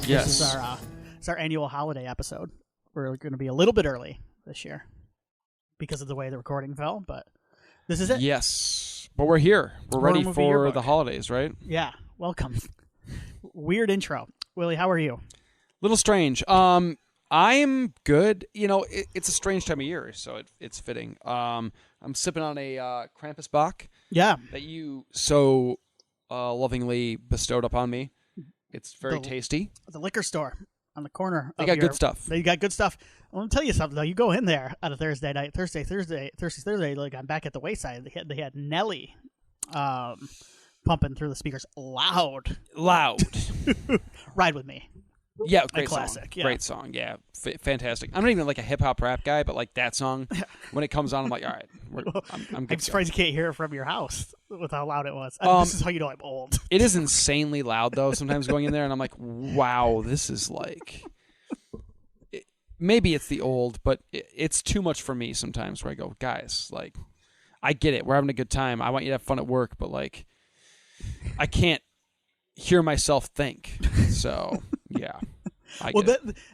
Yes. This is our annual holiday episode. We're going to be a little bit early this year because of the way the recording fell, but this is it. Yes. But we're here. We're ready for the holidays, right? Yeah. Welcome. Weird intro. Willie, how are you? Little strange. I'm good. You know, it's a strange time of year, so it's fitting. I'm sipping on a Krampus Bock. Yeah. That you so lovingly bestowed upon me. It's very tasty. The liquor store on the corner. They got good stuff. They got good stuff. I want to tell you something, though. You go in there on a Thursday night, Thursday, like I'm back at the Wayside. They had Nelly pumping through the speakers loud. Ride With Me. Yeah, great classic. Song. Yeah. Great song. Yeah, fantastic. I'm not even like a hip hop rap guy, but like that song, when it comes on, I'm like, all right, I'm good. I'm surprised you can't hear it from your house with how loud it was. This is how you know I'm old. It is insanely loud though. Sometimes going in there and I'm like, wow, this is like. Maybe it's the old, but it's too much for me sometimes. Where I go, guys, like, I get it. We're having a good time. I want you to have fun at work, but like, I can't hear myself think. So yeah.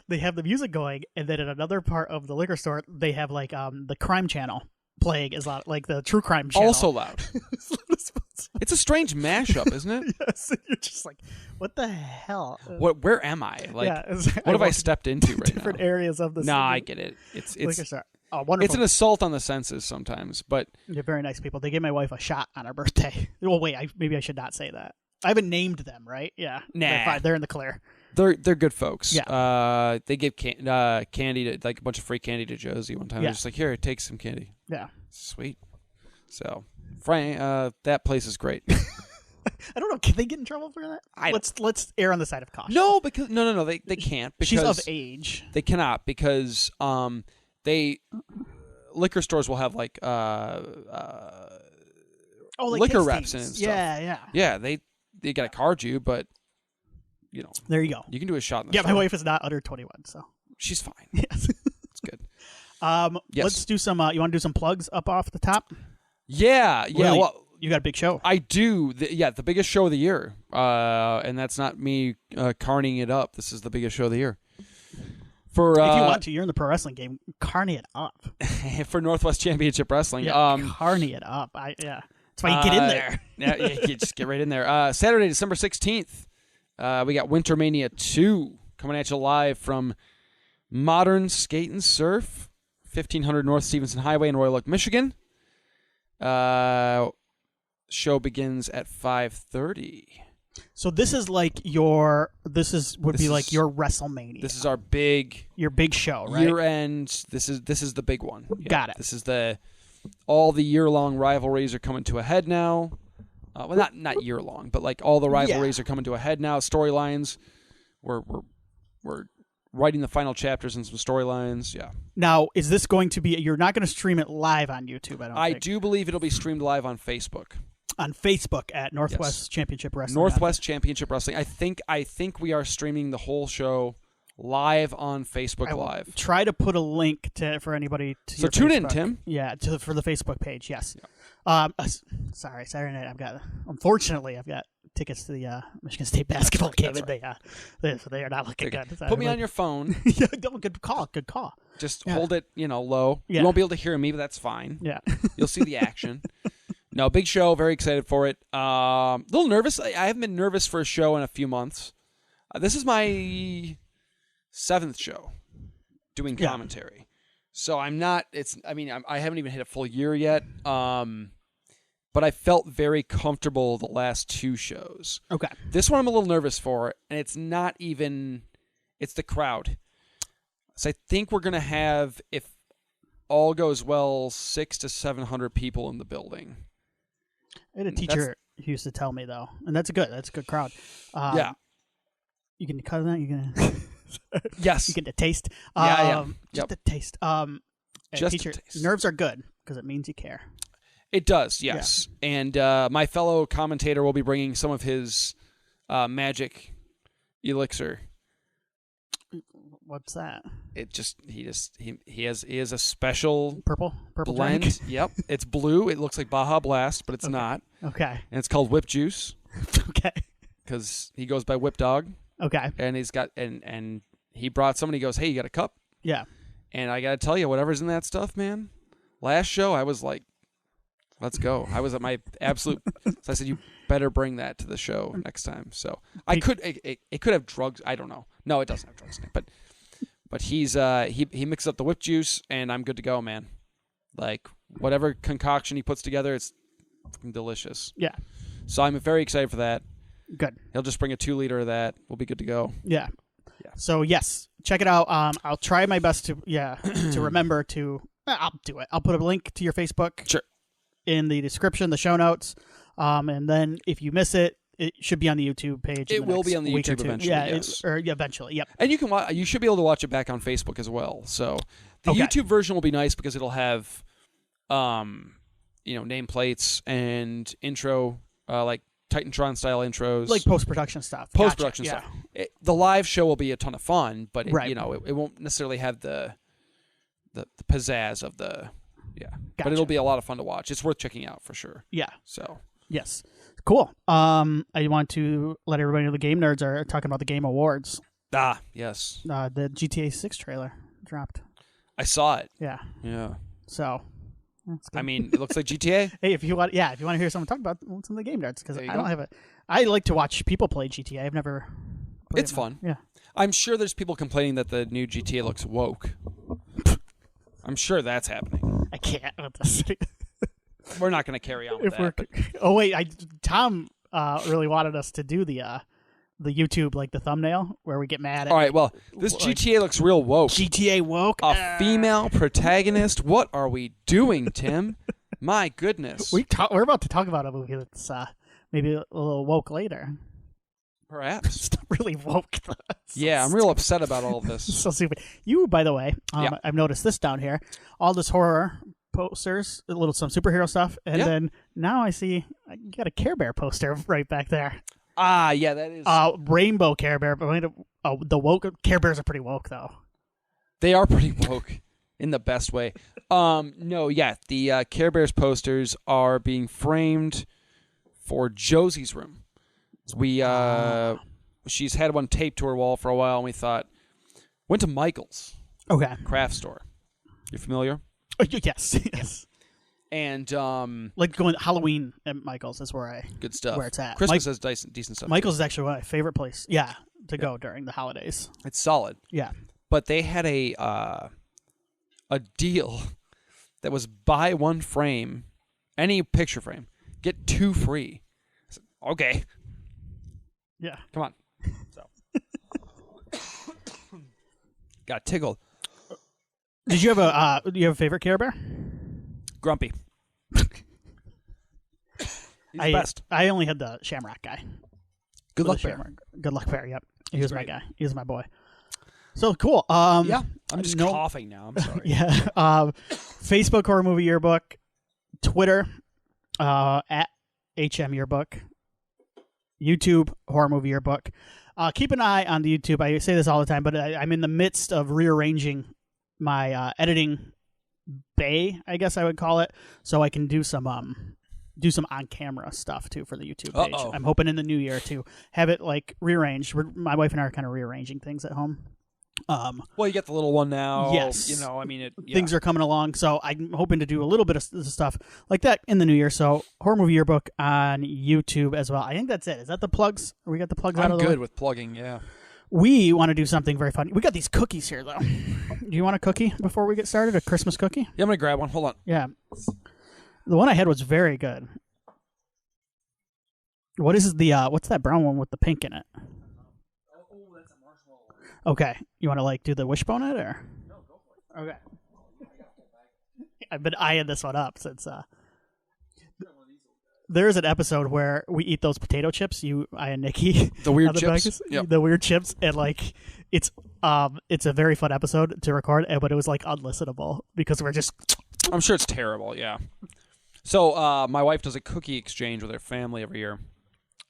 They have the music going, and then in another part of the liquor store, they have like the crime channel playing is loud, like the true crime channel. Also loud. It's a strange mashup, isn't it? Yes. You're just like, what the hell? Where am I? Like, yeah, what have I stepped into right different now? areas of the. Nah, I get it. It's liquor store. Oh, wonderful. It's an assault on the senses sometimes, but they're very nice people. They gave my wife a shot on her birthday. Well, wait, maybe I should not say that. I haven't named them, right? Yeah. Nah. They're fine. They're in the clear. They're good folks. Yeah. They give candy to like a bunch of free candy to Josie one time. Yeah. They're just like, here, take some candy. Yeah. Sweet. So, Frank, that place is great. I don't know. Can they get in trouble for that? Let's err on the side of caution. No, because no, they can't. Because she's of age. They cannot because liquor stores will have like like liquor tastings. reps and stuff. Yeah. Yeah, they got to card you, but you know. There you go. You can do a shot in the Yeah, store. my wife is not under 21, so she's fine. yes, it's good. Yes. Let's do some. You want to do some plugs up off the top? Yeah. Really? Well, you got a big show. I do. The biggest show of the year. And that's not me carning it up. This is the biggest show of the year. For if you want to, you're in the pro wrestling game. Carny it up for Northwest Championship Wrestling. Yeah, carny it up. That's why you get in there. Yeah, you just get right in there. Saturday, December 16th, we got Wintermania 2 coming at you live from Modern Skate and Surf, 1500 North Stevenson Highway in Royal Oak, Michigan. Show begins at 5:30. So this is like your WrestleMania. This is our your big show, right? Year end. This is the big one. Yeah, got it. This is all the year long rivalries are coming to a head now. Well, not year long, but like all the rivalries are coming to a head now. Storylines, we're writing the final chapters and some storylines. Yeah. Now, is this going to be? You're not going to stream it live on YouTube, I think. Do believe it'll be streamed live on Facebook. On Facebook at Northwest Championship Wrestling. Northwest Championship Wrestling. I think we are streaming the whole show live on Facebook Live. Try to put a link for anybody to. So tune in, Tim. Yeah, for the Facebook page. Yes. Yeah. Sorry, Saturday night. Unfortunately, I've got tickets to the Michigan State basketball game, and they are not looking good. Put me on your phone. Yeah, good call. Just hold it, low. Yeah. You won't be able to hear me, but that's fine. Yeah. You'll see the action. No, big show. Very excited for it. A little nervous. I haven't been nervous for a show in a few months. This is my 7th show doing commentary. Yeah. So I'm not. I haven't even hit a full year yet. But I felt very comfortable the last 2 shows. Okay. This one I'm a little nervous for, and it's not even. It's the crowd. So I think we're gonna have, if all goes well, 600 to 700 people in the building. I had a teacher who used to tell me, though, and that's a good crowd. Yeah. You can cut that? You can. Yes. You get a taste. Just a taste. Just teacher, a taste. Nerves are good because it means you care. It does, yes. Yeah. And my fellow commentator will be bringing some of his magic elixir. What's that? He has a special purple blend. Drink? Yep, it's blue. It looks like Baja Blast, but it's not. Okay. And it's called Whip Juice. Okay. Because he goes by Whip Dog. Okay. And he's got and he brought somebody. Goes, hey, you got a cup? Yeah. And I gotta tell you, whatever's in that stuff, man. Last show, I was like, let's go. I was at my absolute. So I said, you better bring that to the show next time. So I could. It could have drugs. I don't know. No, it doesn't have drugs in it. But he's he mixes up the whipped juice, and I'm good to go, man. Like whatever concoction he puts together, it's delicious. Yeah. So I'm very excited for that. Good. He'll just bring a 2-liter of that. We'll be good to go. Yeah. Yeah. So yes, check it out. I'll try my best to to remember to. I'll do it. I'll put a link to your Facebook. Sure. In the description, the show notes, and then if you miss it, it should be on the YouTube page. It will be on the YouTube eventually. Yeah, yes. Eventually. Yep. And you should be able to watch it back on Facebook as well. So the YouTube version will be nice because it'll have, nameplates and intro, like Titantron style intros, like post-production stuff. Post-production stuff. The live show will be a ton of fun, but Right. it won't necessarily have the pizzazz of the Gotcha. But it'll be a lot of fun to watch. It's worth checking out for sure. Yeah. So yes, cool. I want to let everybody know the game nerds are talking about the Game Awards. Yes. The GTA 6 trailer dropped. I saw it. Yeah. Yeah. So. That's good. I mean, it looks like GTA. Hey, if you want to hear someone talk about some of the game nerds, because I don't have it. I like to watch people play GTA. I've never. It's fun. Yeah. I'm sure there's people complaining that the new GTA looks woke. I'm sure that's happening. I can't with this. We're not going to carry on with that. Oh wait, Tom really wanted us to do the YouTube, like the thumbnail where we get mad at. All right, well, this GTA looks real woke. GTA woke. A female protagonist. What are we doing, Tim? My goodness. We're about to talk about a movie that's maybe a little woke later. Perhaps. It's not really woke. Yeah, I'm real upset about all of this. So stupid. You, by the way, I've noticed this down here. All this horror posters, some superhero stuff, and then now I see you got a Care Bear poster right back there. Yeah, that is rainbow Care Bear, but the woke Care Bears are pretty woke though. They are pretty woke in the best way. The Care Bears posters are being framed for Josie's room. She's had one taped to her wall for a while, and we thought went to Michael's craft store. You familiar? Yes. And like going Halloween at Michael's is good stuff. Where it's at. Christmas has decent stuff. Michael's is actually one of my favorite places. Yeah, to go during the holidays. It's solid. Yeah, but they had a deal that was buy one frame, any picture frame, get 2 free. I said, okay. Yeah, come on. So got tickled. Do you have a favorite Care Bear? Grumpy. He's the best. I only had the Shamrock guy. Good luck bear. Good luck bear. Yep, he was my guy. He was my boy. So cool. I'm just coughing now. I'm sorry. Yeah. Facebook Horror Movie Yearbook, Twitter at HM Yearbook, YouTube Horror Movie Yearbook. Keep an eye on the YouTube. I say this all the time, but I'm in the midst of rearranging my editing bay, I guess I would call it, so I can do some on-camera stuff too for the YouTube page. I'm hoping in the new year to have it like rearranged. My wife and I are kind of rearranging things at home. Well, you get the little one now. Yes. Things are coming along, so I'm hoping to do a little bit of stuff like that in the new year. So Horror Movie Yearbook on YouTube as well. I think that's it. Is that the plugs? Or we got the plugs out of the way? I'm good with plugging, yeah. We want to do something very fun. We got these cookies here, though. Do you want a cookie before we get started? A Christmas cookie? Yeah, I'm going to grab one. Hold on. Yeah. The one I had was very good. What is what's that brown one with the pink in it? Oh, that's a marshmallow. Okay. You want to, do the wishbone it, or? No, go for it. Okay. I've been eyeing this one up since, There's an episode where we eat those potato chips, I and Nikki. The weird chips? Yep. The weird chips, and, it's a very fun episode to record, but it was, unlistenable, because we're just... I'm sure it's terrible, yeah. So, my wife does a cookie exchange with her family every year,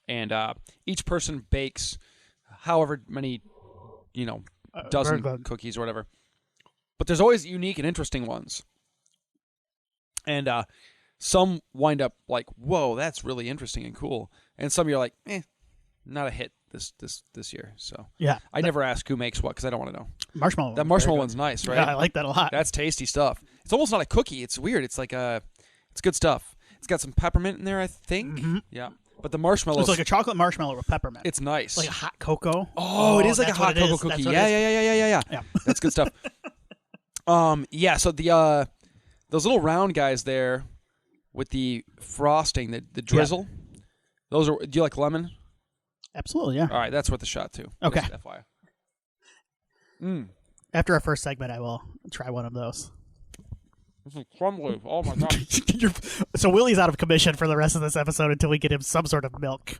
and each person bakes however many, dozen cookies or whatever. But there's always unique and interesting ones. And some wind up like, whoa, that's really interesting and cool. And some you're like, not a hit. this year. So Yeah. I never ask who makes what because I don't want to know. Marshmallow. That marshmallow one's nice, right? Yeah, I like that a lot. That's tasty stuff. It's almost not a cookie. It's weird. It's like it's good stuff. It's got some peppermint in there, I think. Mm-hmm. Yeah. But the marshmallow. It's like a chocolate marshmallow with peppermint. It's nice. Like a hot cocoa. Oh, it is like a hot cocoa cookie. Yeah. That's good stuff. Yeah. So the those little round guys there with the frosting, the drizzle. Yeah. Those are. Do you like lemon? Absolutely. Yeah. All right, that's worth a shot too. Okay. Just FYI. After our first segment, I will try one of those. This is crumbly. Oh my god. So Willie's out of commission for the rest of this episode until we get him some sort of milk.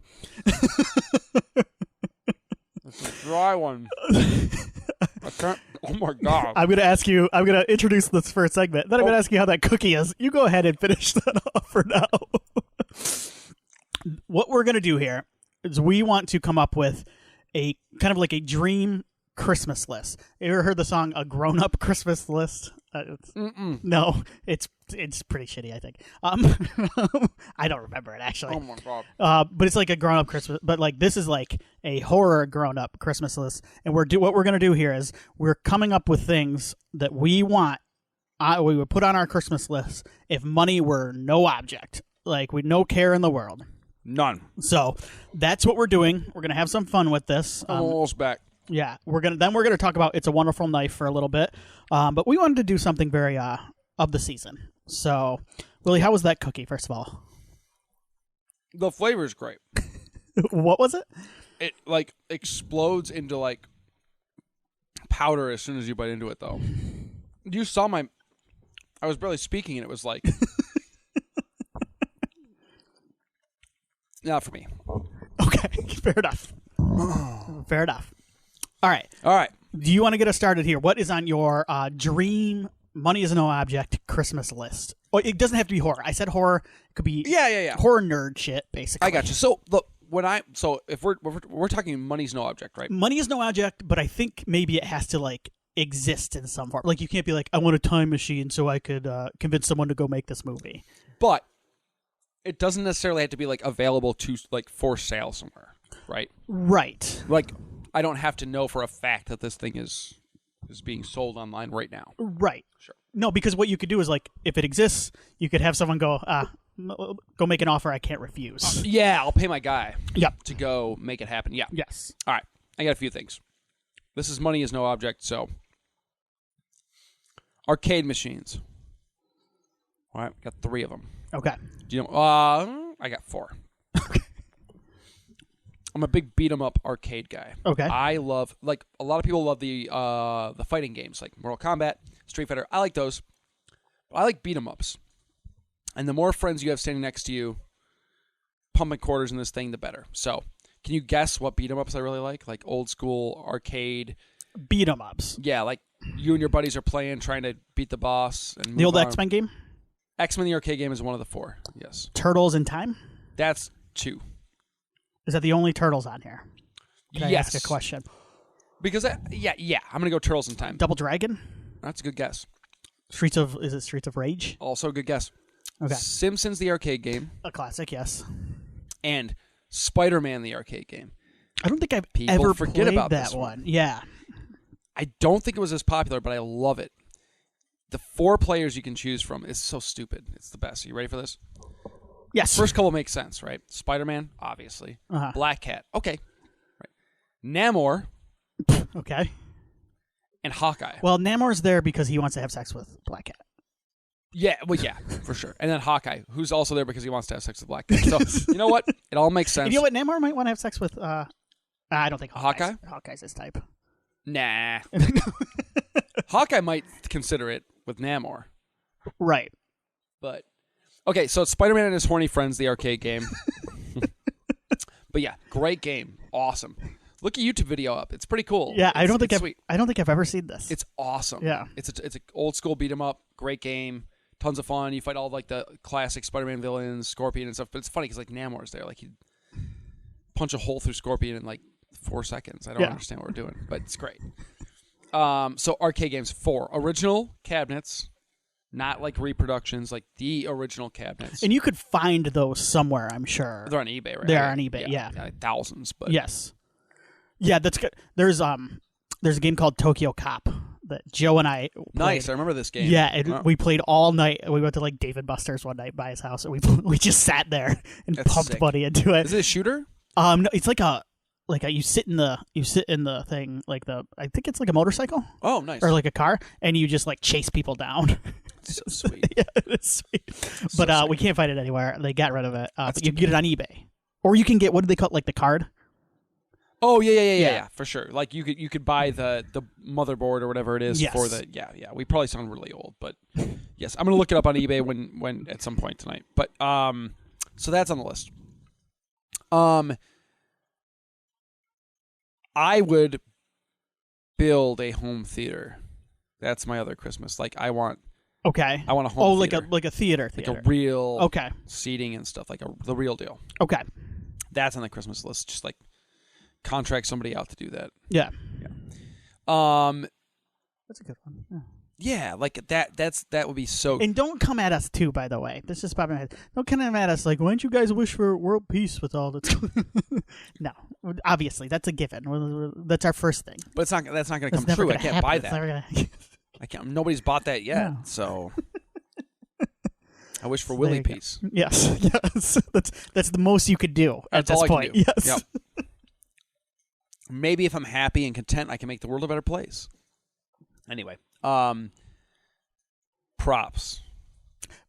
It's a dry one. I can't. Oh my god. I'm gonna introduce this first segment. Then I'm gonna ask you how that cookie is. You go ahead and finish that off for now. What we're gonna do here is we want to come up with a kind of like a dream Christmas list. You ever heard the song "A Grown Up Christmas List"? No, it's pretty shitty, I think. I don't remember it actually. Oh my god! But it's like a grown-up Christmas. But like this is like a horror grown-up Christmas list, and what we're gonna do here is we're coming up with things that we want. We would put on our Christmas list if money were no object, like with no care in the world, none. So that's what we're doing. We're gonna have some fun with this. I'm almost back. Yeah, we're gonna talk about It's a Wonderful Knife for a little bit, but we wanted to do something very of the season. So, Willie, how was that cookie? First of all, the flavor is great. What was it? It like explodes into like powder as soon as you bite into it, though. You saw I was barely speaking, and it was like, not for me. Okay, fair enough. Fair enough. All right. Do you want to get us started here? What is on your dream money is no object Christmas list? Oh, it doesn't have to be horror. I said horror. It could be horror nerd shit, basically. I got you. So look, if we're talking money's no object, right? Money is no object, but I think maybe it has to like exist in some form. Like you can't be like, I want a time machine so I could convince someone to go make this movie. But it doesn't necessarily have to be like available to like for sale somewhere, right? Right. Like I don't have to know for a fact that this thing is being sold online right now. Right. Sure. No, because what you could do is like if it exists, you could have someone go make an offer I can't refuse. Yeah, I'll pay my guy. Yep. To go make it happen. Yeah. Yes. All right. I got a few things. This is money is no object, so arcade machines. All right, got 3 of them. Okay. Do you know? I got 4. I'm a big beat 'em up arcade guy. Okay. I love like a lot of people love the fighting games like Mortal Kombat, Street Fighter. I like those. But I like beat 'em ups. And the more friends you have standing next to you, pumping quarters in this thing, the better. So, can you guess what beat 'em ups I really like? Like old school arcade beat 'em ups. Yeah, like you and your buddies are playing, trying to beat the boss. And the old X-Men game. X-Men the arcade game is one of the 4. Yes. Turtles in Time. That's 2. Is that the only Turtles on here? Can yes. I ask a question? Because yeah, I'm gonna go Turtles in Time. Double Dragon. That's a good guess. Streets of Rage? Also a good guess. Okay. Simpsons the arcade game. A classic, yes. And Spider-Man the arcade game. I don't think I've People ever forget played about that this one. Yeah. I don't think it was as popular, but I love it. The 4 players you can choose from is so stupid. It's the best. Are you ready for this? Yes. First couple makes sense, right? Spider-Man, obviously. Black Cat, okay. Right. Namor. Okay. And Hawkeye. Well, Namor's there because he wants to have sex with Black Cat. Yeah, well, yeah, for sure. And then Hawkeye, who's also there because he wants to have sex with Black Cat. So, you know what? It all makes sense. And you know what? Namor might want to have sex with... I don't think Hawkeye? Hawkeye's his type. Nah. Hawkeye might consider it with Namor. Right. But, okay, so it's Spider-Man and his horny friends, the arcade game. But yeah, great game. Awesome. Look a YouTube video up. It's pretty cool. Yeah, I don't think I've ever seen this. It's awesome. Yeah. It's a old school beat 'em up. Great game. Tons of fun. You fight all like the classic Spider-Man villains, Scorpion and stuff. But it's funny because like Namor's there. Like he'd punch a hole through Scorpion in like 4 seconds. I don't understand what we're doing, but it's great. So arcade games 4 original cabinets, not like reproductions, like the original cabinets. And you could find those somewhere, I'm sure. They're on eBay, right? They are on eBay. Yeah. Like thousands, but yes. Yeah, that's good. There's a game called Tokyo Cop that Joe and I played. Nice. I remember this game. Yeah, we played all night. We went to like David Buster's one night by his house, and we just sat there and That's pumped sick. Buddy into it. Is it a shooter? No, it's like a you sit in the thing I think it's like a motorcycle. Oh, nice. Or like a car, and you just like chase people down. So sweet. Yeah, it's sweet. But we can't find it anywhere. They got rid of it. But you can get it on eBay, or you can get, what do they call it, like the card? Oh yeah, for sure. Like you could buy the motherboard or whatever it is for the We probably sound really old, but yes, I'm gonna look it up on eBay when at some point tonight. But so that's on the list. I would build a home theater. That's my other Christmas. Like I want a home theater. like a theater. Like a real okay seating and stuff, like the real deal. Okay, that's on the Christmas list. Just like contract somebody out to do that. Yeah. That's a good one. Yeah, like that would be so. And don't come at us too, by the way. This just popped in my head. Don't come at us like, why don't you guys wish for world peace with all this? No, obviously that's a given. That's our first thing. But that's not going to come true. I can't buy that. I can't. Nobody's bought that yet. No. So I wish for Willie peace. Yes. That's the most you could do at this point. Yes. Yep. Maybe if I'm happy and content, I can make the world a better place. Anyway, props.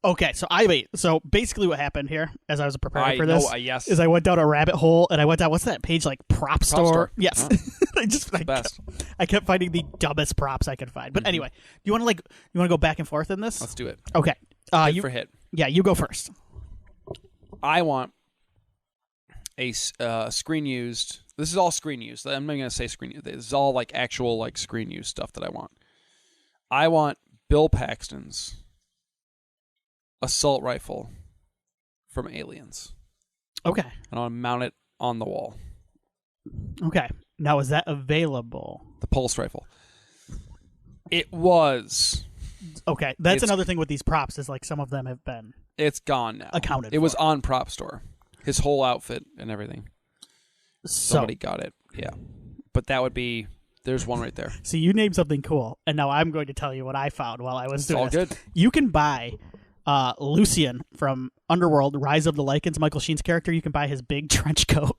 Okay, so basically what happened here, as I was preparing for this, yes. is I went down a rabbit hole, and I went down, what's that page, like prop store? Yes. I kept finding the dumbest props I could find. But anyway, do you want to go back and forth in this? Let's do it. Okay. Hit for hit. Yeah, you go first. I want a screen used. This is all screen used. I'm not going to say screen used. This is all like actual like screen used stuff that I want. I want Bill Paxton's assault rifle from Aliens. Okay. And I want to mount it on the wall. Okay. Now, is that available? The pulse rifle. It was. Okay. That's another thing with these props is like some of them have been. It's gone now. Accounted for. It was on Prop Store. His whole outfit and everything. Somebody got it. Yeah. But that would be. There's one right there. See, you named something cool, and now I'm going to tell you what I found while I was doing this. All good. You can buy Lucian from Underworld, Rise of the Lycans, Michael Sheen's character. You can buy his big trench coat.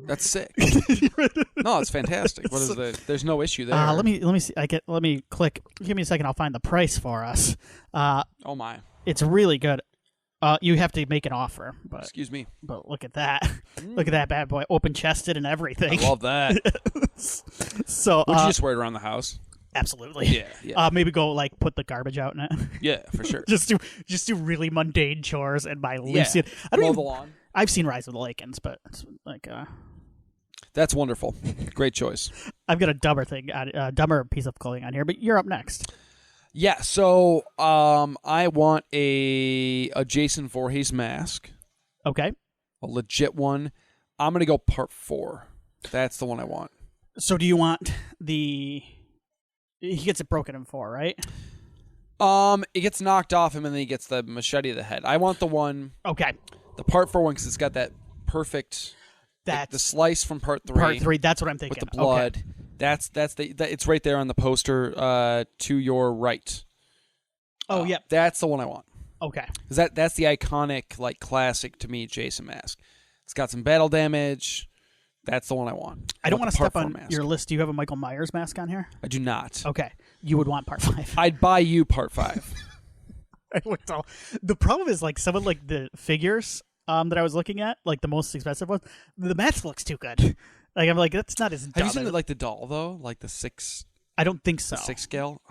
That's sick. No, it's fantastic. What is the? There's no issue there. Let me see. Let me click. Give me a second. I'll find the price for us. Oh my! It's really good. You have to make an offer. But, excuse me. But look at that. Look at that bad boy. Open chested and everything. I love that. So would you just wear it around the house? Absolutely. Yeah. Maybe go like put the garbage out in it. Yeah, for sure. just do really mundane chores and buy Lucian. I don't mow the lawn. I've seen Rise of the Lycans, but it's like that's wonderful. Great choice. I've got a dumber piece of clothing on here, but you're up next. Yeah, so I want a Jason Voorhees mask. Okay. A legit one. I'm going to go part 4. That's the one I want. So do you want the... He gets it broken in 4, right? It gets knocked off him and then he gets the machete to the head. I want the one... Okay. The part 4 one because it's got that perfect... That's the slice from part 3. Part 3, that's what I'm thinking. With the blood. Okay. That's it's right there on the poster to your right. Oh yeah, that's the one I want. Okay, because that's the iconic, like classic to me Jason mask. It's got some battle damage. That's the one I want. I don't want to step on your list. Do you have a Michael Myers mask on here? I do not. Okay, you would want part 5. I'd buy you part 5. The problem is like some of like the figures that I was looking at, like the most expensive ones. The mask looks too good. Like I'm like that's not as dumb. Have you seen like the doll though? Like the 6? I don't think so. The 6 scale.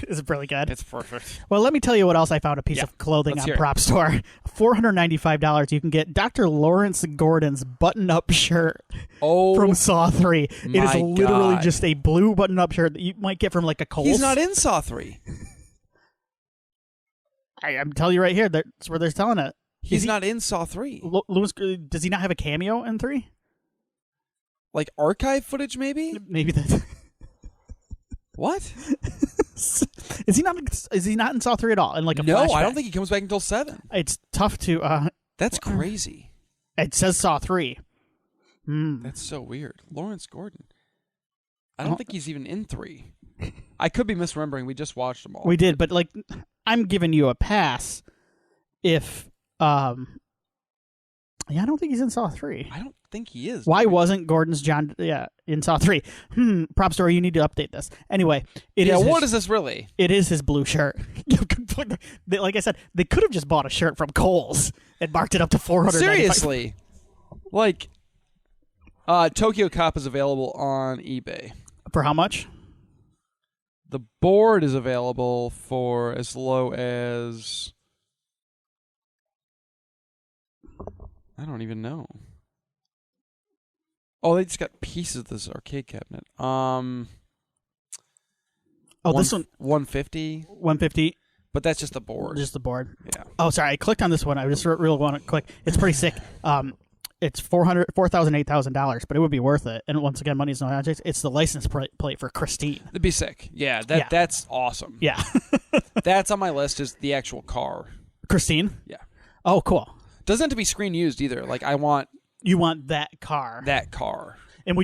Is it really good? It's perfect. Well, let me tell you what else I found. A piece of clothing on Prop Store. $495. You can get Dr. Lawrence Gordon's button-up shirt from Saw 3. It is literally just a blue button-up shirt that you might get from like a Kohl's. He's not in Saw 3. I'm telling you right here. That's where they're telling it. He's not in Saw 3. Lewis, does he not have a cameo in 3? Like archive footage, maybe? Maybe that's... What? Is he not in Saw 3 at all? In like a no, flashback? I don't think he comes back until 7. It's tough to... That's crazy. It says Saw 3. That's so weird. Lawrence Gordon. I don't think he's even in 3. I could be misremembering. We just watched them all. We did, but like, I'm giving you a pass if. I don't think he's in Saw 3. I don't think he is. Why wasn't Gordon's John? Yeah, in Saw 3. Prop story. You need to update this. Anyway, what is this really? It is his blue shirt. Like I said, they could have just bought a shirt from Kohl's and marked it up to $400. Seriously, like, Tokyo Cop is available on eBay. For how much? The board is available for as low as, I don't even know. Oh, they just got pieces of this arcade cabinet. This one, 150. 150. But that's just the board. Just the board. Yeah. Oh, sorry. I clicked on this one. I just really want to click. It's pretty sick. It's $8,000, but it would be worth it. And once again, money's no object. It's the license plate for Christine. That'd be sick. Yeah, that's awesome. Yeah. That's on my list, is the actual car. Christine? Yeah. Oh, cool. Doesn't have to be screen used either. Like, You want that car. That car. And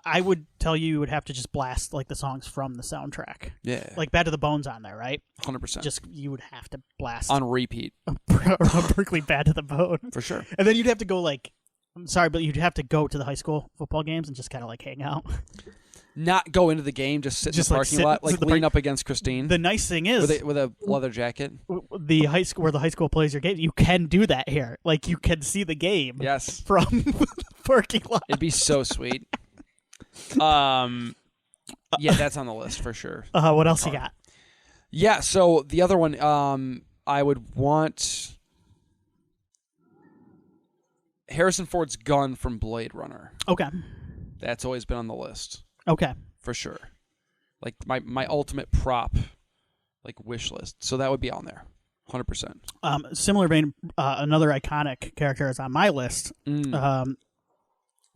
I would tell you would have to just blast like the songs from the soundtrack. Yeah. Like Bad to the Bone's on there, right? 100%. You would have to blast. On repeat. Berkeley Bad to the Bone. For sure. And then you'd have to go I'm sorry, but you'd have to go to the high school football games and just kind of like hang out. Not go into the game, just sit in the parking lot, like lean up against Christine. The nice thing is, with a leather jacket. The high school where the high school plays your game, you can do that here. Like you can see the game. Yes. From the parking lot. It'd be so sweet. Yeah, that's on the list for sure. What else you got? Yeah, so the other one, I would want Harrison Ford's gun from Blade Runner. Okay. That's always been on the list. Okay. For sure. Like my ultimate prop, like, wish list. So that would be on there. 100%. Similar vein, another iconic character is on my list.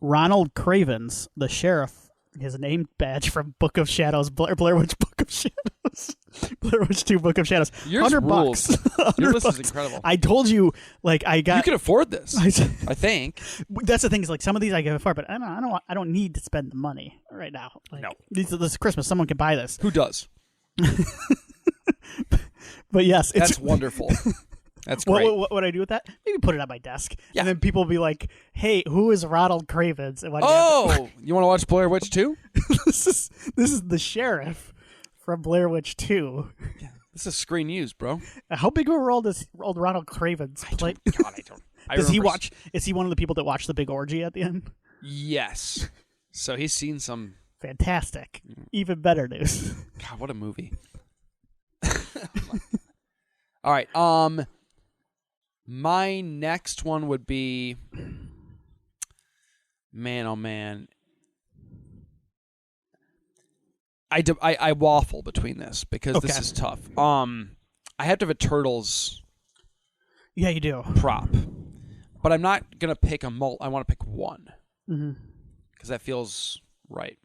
Ronald Cravens, the sheriff, his name badge from Book of Shadows, Blair Witch Book of Shadows, Blair Witch 2 Book of Shadows. Yours rules. $100. Your list is incredible. I told you, like, I got. You can afford this. I think. That's the thing, is like some of these I can afford, but I don't need to spend the money right now. Like, no. This is Christmas. Someone can buy this. Who does? But yes, that's wonderful. That's great. What would I do with that? Maybe put it on my desk. Yeah. And then people will be like, hey, who is Ronald Cravens? And you want to watch Blair Witch 2? This is the sheriff from Blair Witch 2. Yeah, this is screen used, bro. How big of a role does old Ronald Cravens play? I don't. Does he watch? Is he one of the people that watch the big orgy at the end? Yes. So he's seen some. Fantastic. Even better news. God, what a movie. All right. My next one would be, man, oh man. I waffle between this because this is tough. I have to have a Turtles. Yeah, you do. Prop, but I'm not gonna pick a I want to pick one because that feels right.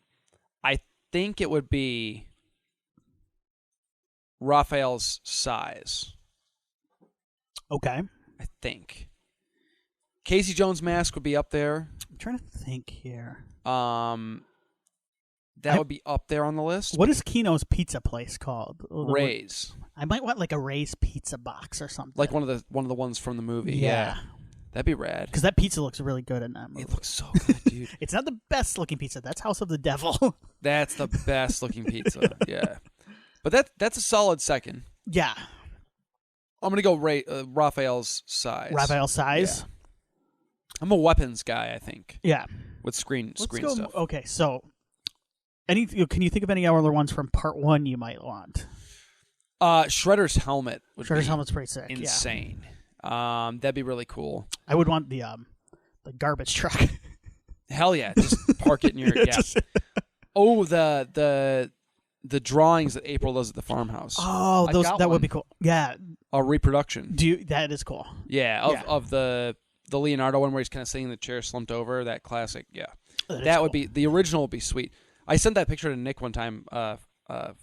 I think it would be Raphael's size. Okay. I think Casey Jones' mask would be up there. I'm trying to think here. That would be up there on the list. What is Kino's pizza place called? Ray's. I might want like a Ray's pizza box or something. Like one of the ones from the movie. Yeah. That'd be rad. Because that pizza looks really good in that movie. It looks so good, dude. It's not the best looking pizza. That's House of the Devil. That's the best looking pizza. Yeah. But that's a solid second. Yeah. I'm going to go Raphael's size. Raphael's size? Yeah. I'm a weapons guy, I think. Yeah. With screen stuff. Okay, so can you think of any other ones from part 1 you might want? Shredder's helmet would Shredder's be helmet's pretty sick. insane. Yeah. That'd be really cool. I would want the garbage truck. Hell yeah. Just park it in your the drawings that April does at the farmhouse. Oh, that would be cool. Yeah. A reproduction. That is cool. Yeah, of the Leonardo one where he's kind of sitting in the chair slumped over, that classic. Yeah. That would be the original would be sweet. I sent that picture to Nick one time, friend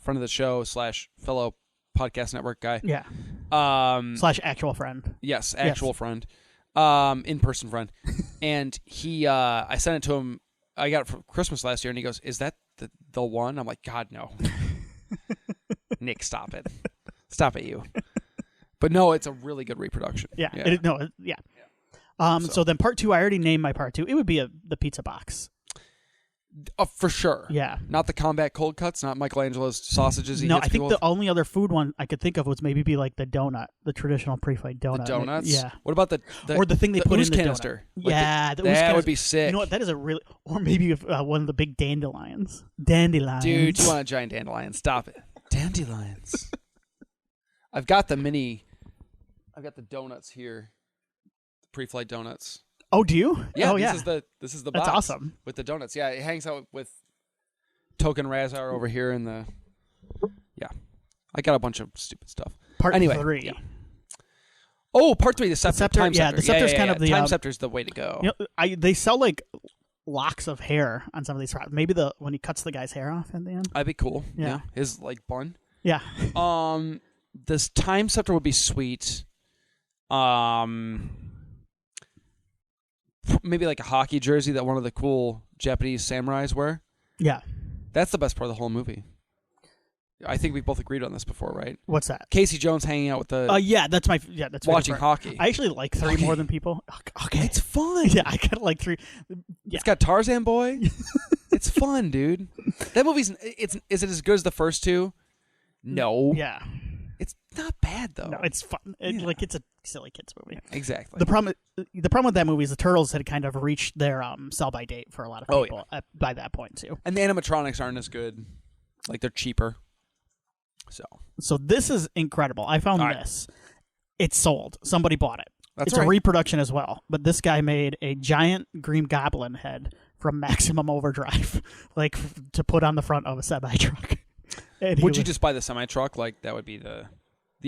of the show / fellow podcast network guy. Yeah. / actual friend. Yes, actual friend. In-person friend. And he, I sent it to him. I got it for Christmas last year, and he goes, "Is that the one?" I'm like, "God, no." Nick, stop it. Stop it, you. But no, it's a really good reproduction. Yeah. Yeah. So then part 2, I already named my part 2. It would be the pizza box. For sure. Yeah. Not the combat cold cuts, not Michelangelo's sausages. No, I think the only other food one I could think of was maybe be like the donut, the traditional pre-fried donut. The donuts? Yeah. What about the or the thing they put in the canister? Donut. Yeah. The ooze that canister. would be sick. You know what? That is a really... Or maybe one of the big dandelions. Dandelions. Dude, you want a giant dandelion. Stop it. Dandelions. I've got the donuts here. The pre-flight donuts. Oh, do you? Yeah, oh, this is the box. That's awesome. With the donuts. Yeah, it hangs out with Token Razar over here in the... Yeah. I got a bunch of stupid stuff. Part 3. Yeah. Oh, part 3, the scepter. Time yeah, scepter. the scepter's kind of the... Time scepter's the way to go. You know, they sell like locks of hair on some of these products. Maybe when he cuts the guy's hair off at the end. That'd be cool. Yeah. His like bun. Yeah. This time scepter would be sweet. Maybe like a hockey jersey that one of the cool Japanese samurais wear. Yeah. That's the best part of the whole movie. I think we both agreed on this before, right? What's that? Casey Jones hanging out with the... that's watching hockey. I actually like 3 more than people. Okay. It's fun. Yeah, I kind of like 3. Yeah. It's got Tarzan Boy. It's fun, dude. That movie's... Is it as good as the first 2? No. Yeah. It's not bad, though. No, it's fun. Like, it's a silly kids movie. Yeah, exactly. The problem with that movie is the Turtles had kind of reached their sell-by date for a lot of people by that point, too. And the animatronics aren't as good. Like, they're cheaper. So this is incredible. I found this. It's sold. Somebody bought it. It's a reproduction as well. But this guy made a giant Green Goblin head from Maximum Overdrive, like to put on the front of a semi-truck. Would you just buy the semi-truck? Like, that would be the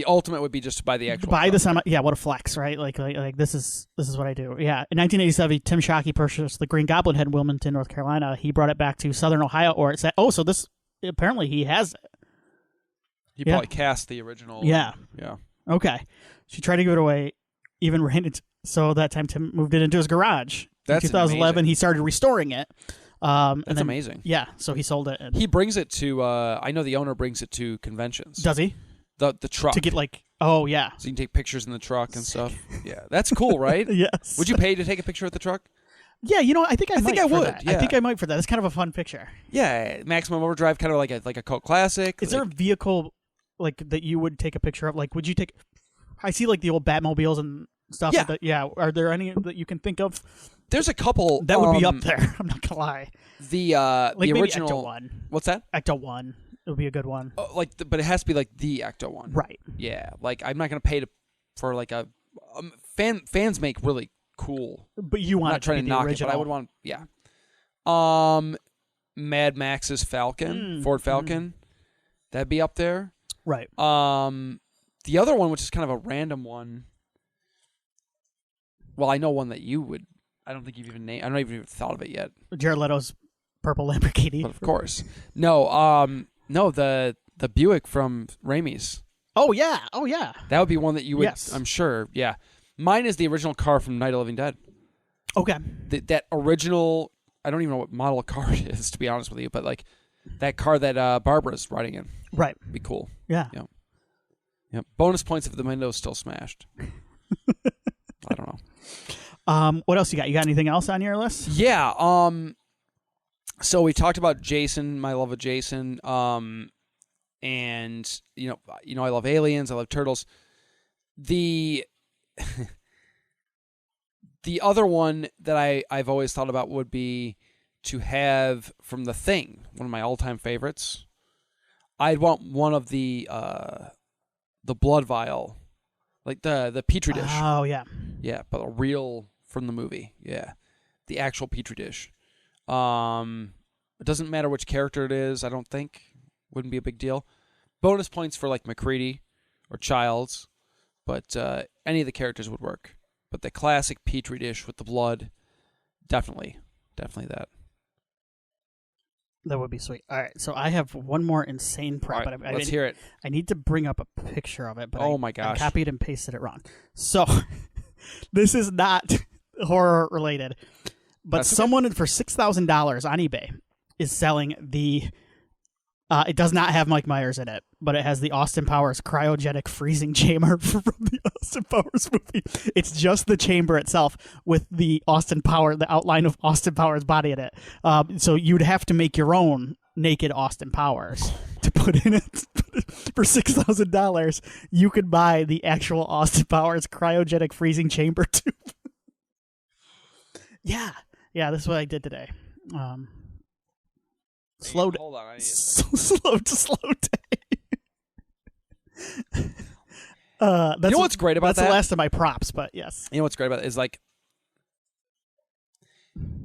ultimate would be just to buy the actual truck. The semi. Yeah, what a flex, right? Like this is what I do. Yeah. In 1987, Tim Shockey purchased the Green Goblin head in Wilmington, North Carolina. He brought it back to Southern Ohio, or it said, so this apparently he has it. He probably cast the original. Yeah. Yeah. Okay. She tried to give it away, even ran it. So that time Tim moved it into his garage. That's in 2011, amazing. He started restoring it. That's amazing. Yeah. So he sold it. He brings it to. I know the owner brings it to conventions. Does he? The truck to get like. Oh yeah. So you can take pictures in the truck and stuff. Yeah, that's cool, right? Yes. Would you pay to take a picture of the truck? Yeah, I think I might. I would. That. Yeah. I think I might for that. It's kind of a fun picture. Yeah, Maximum Overdrive, kind of like a cult classic. Is there a vehicle like that you would take a picture of? Like, would you take? I see like the old Batmobiles and stuff. Yeah. Are there any that you can think of? There's a couple that would be up there. I'm not gonna lie. The original Ecto 1. What's that? Ecto 1. It would be a good one. But it has to be like the Ecto 1. Right. Yeah. Like I'm not gonna pay for like a fans make really cool. But you want not trying to knock original. it, but I would want Mad Max's Falcon, Ford Falcon. That'd be up there. Right. The other one, which is kind of a random one. Well, I know one that you would. I don't think you've even named. I don't even thought of it yet. Jared Leto's purple Lamborghini. But of course, no. The Buick from Raimi's. Oh yeah. That would be one that you would. Yes. I'm sure. Yeah. Mine is the original car from Night of the Living Dead. Okay. That original. I don't even know what model car it is, to be honest with you, but like that car that Barbara's riding in. Right. Be cool. Yeah. Yep. Bonus points if the window's still smashed. I don't know. What else you got? You got anything else on your list? Yeah. So we talked about Jason, my love of Jason. And I love aliens. I love turtles. The other one that I've always thought about would be to have from The Thing, one of my all-time favorites. I'd want one of the blood vial, like the petri dish. Oh yeah, yeah, but a real from the movie. Yeah, the actual petri dish. It doesn't matter which character it is. I don't think wouldn't be a big deal. Bonus points for like McCready or Childs, but any of the characters would work. But the classic petri dish with the blood, definitely that. That would be sweet. All right, so I have one more insane prep. Right, let's hear it. I need to bring up a picture of it, but my gosh, I copied and pasted it wrong. So this is not horror related. But someone for $6,000 on eBay is selling the. It does not have Mike Myers in it, but it has the Austin Powers cryogenic freezing chamber from the Austin Powers movie. It's just the chamber itself with the outline of Austin Powers' body in it. So you'd have to make your own naked Austin Powers to put in it. For $6,000, you could buy the actual Austin Powers cryogenic freezing chamber tube. Yeah, this is what I did today. Hold on, I need slow day. You know what's great about that? That's the last of my props, but yes. You know what's great about it is like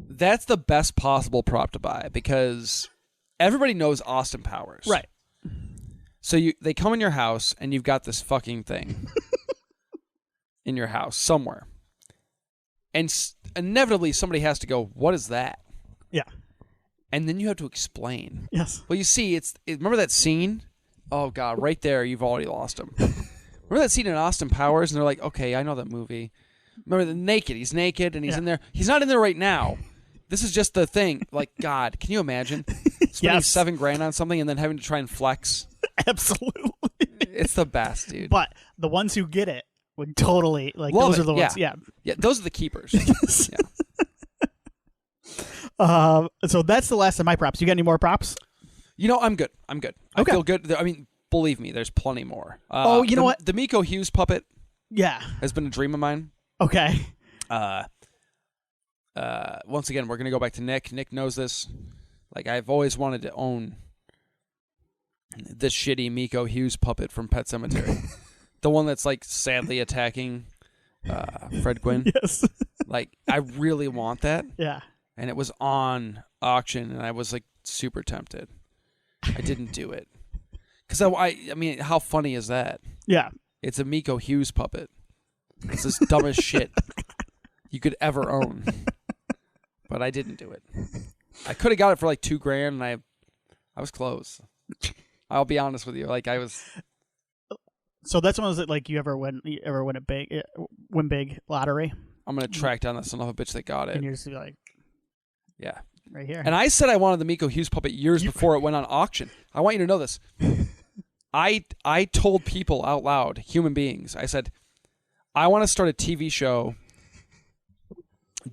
that's the best possible prop to buy because everybody knows Austin Powers, right? So they come in your house and you've got this fucking thing in your house somewhere, and inevitably somebody has to go, "What is that?" Yeah. And then you have to explain. Yes. Well, you see, remember that scene? Oh, God, right there, you've already lost him. Remember that scene in Austin Powers? And they're like, okay, I know that movie. Remember naked. He's naked, and he's in there. He's not in there right now. This is just the thing. Like, God, can you imagine spending $7,000 on something and then having to try and flex? Absolutely. It's the best, dude. But the ones who get it would totally, like, Love those it. are the ones. Yeah, those are the keepers. Yes. Yeah. So that's the last of my props. You got any more props? I'm good. Okay. I feel good. I mean, believe me, there's plenty more. You know what? The Miko Hughes puppet has been a dream of mine. Okay. Once again, we're going to go back to Nick. Nick knows this. Like, I've always wanted to own this shitty Miko Hughes puppet from Pet Sematary. The one that's, like, sadly attacking Fred Gwynn. Yes. Like, I really want that. Yeah. And it was on auction, and I was, like, super tempted. I didn't do it. Because, I mean, how funny is that? Yeah. It's a Miko Hughes puppet. It's this dumbest shit you could ever own. But I didn't do it. I could have got it for, like, $2,000, and I was close. I'll be honest with you. Like, I was... So that's one of those, like, you ever win big lottery? I'm going to track down that son of a bitch that got it. And you're just like... Yeah. Right here. And I said I wanted the Miko Hughes puppet years before it went on auction. I want you to know this. I told people out loud, human beings, I said, I want to start a TV show,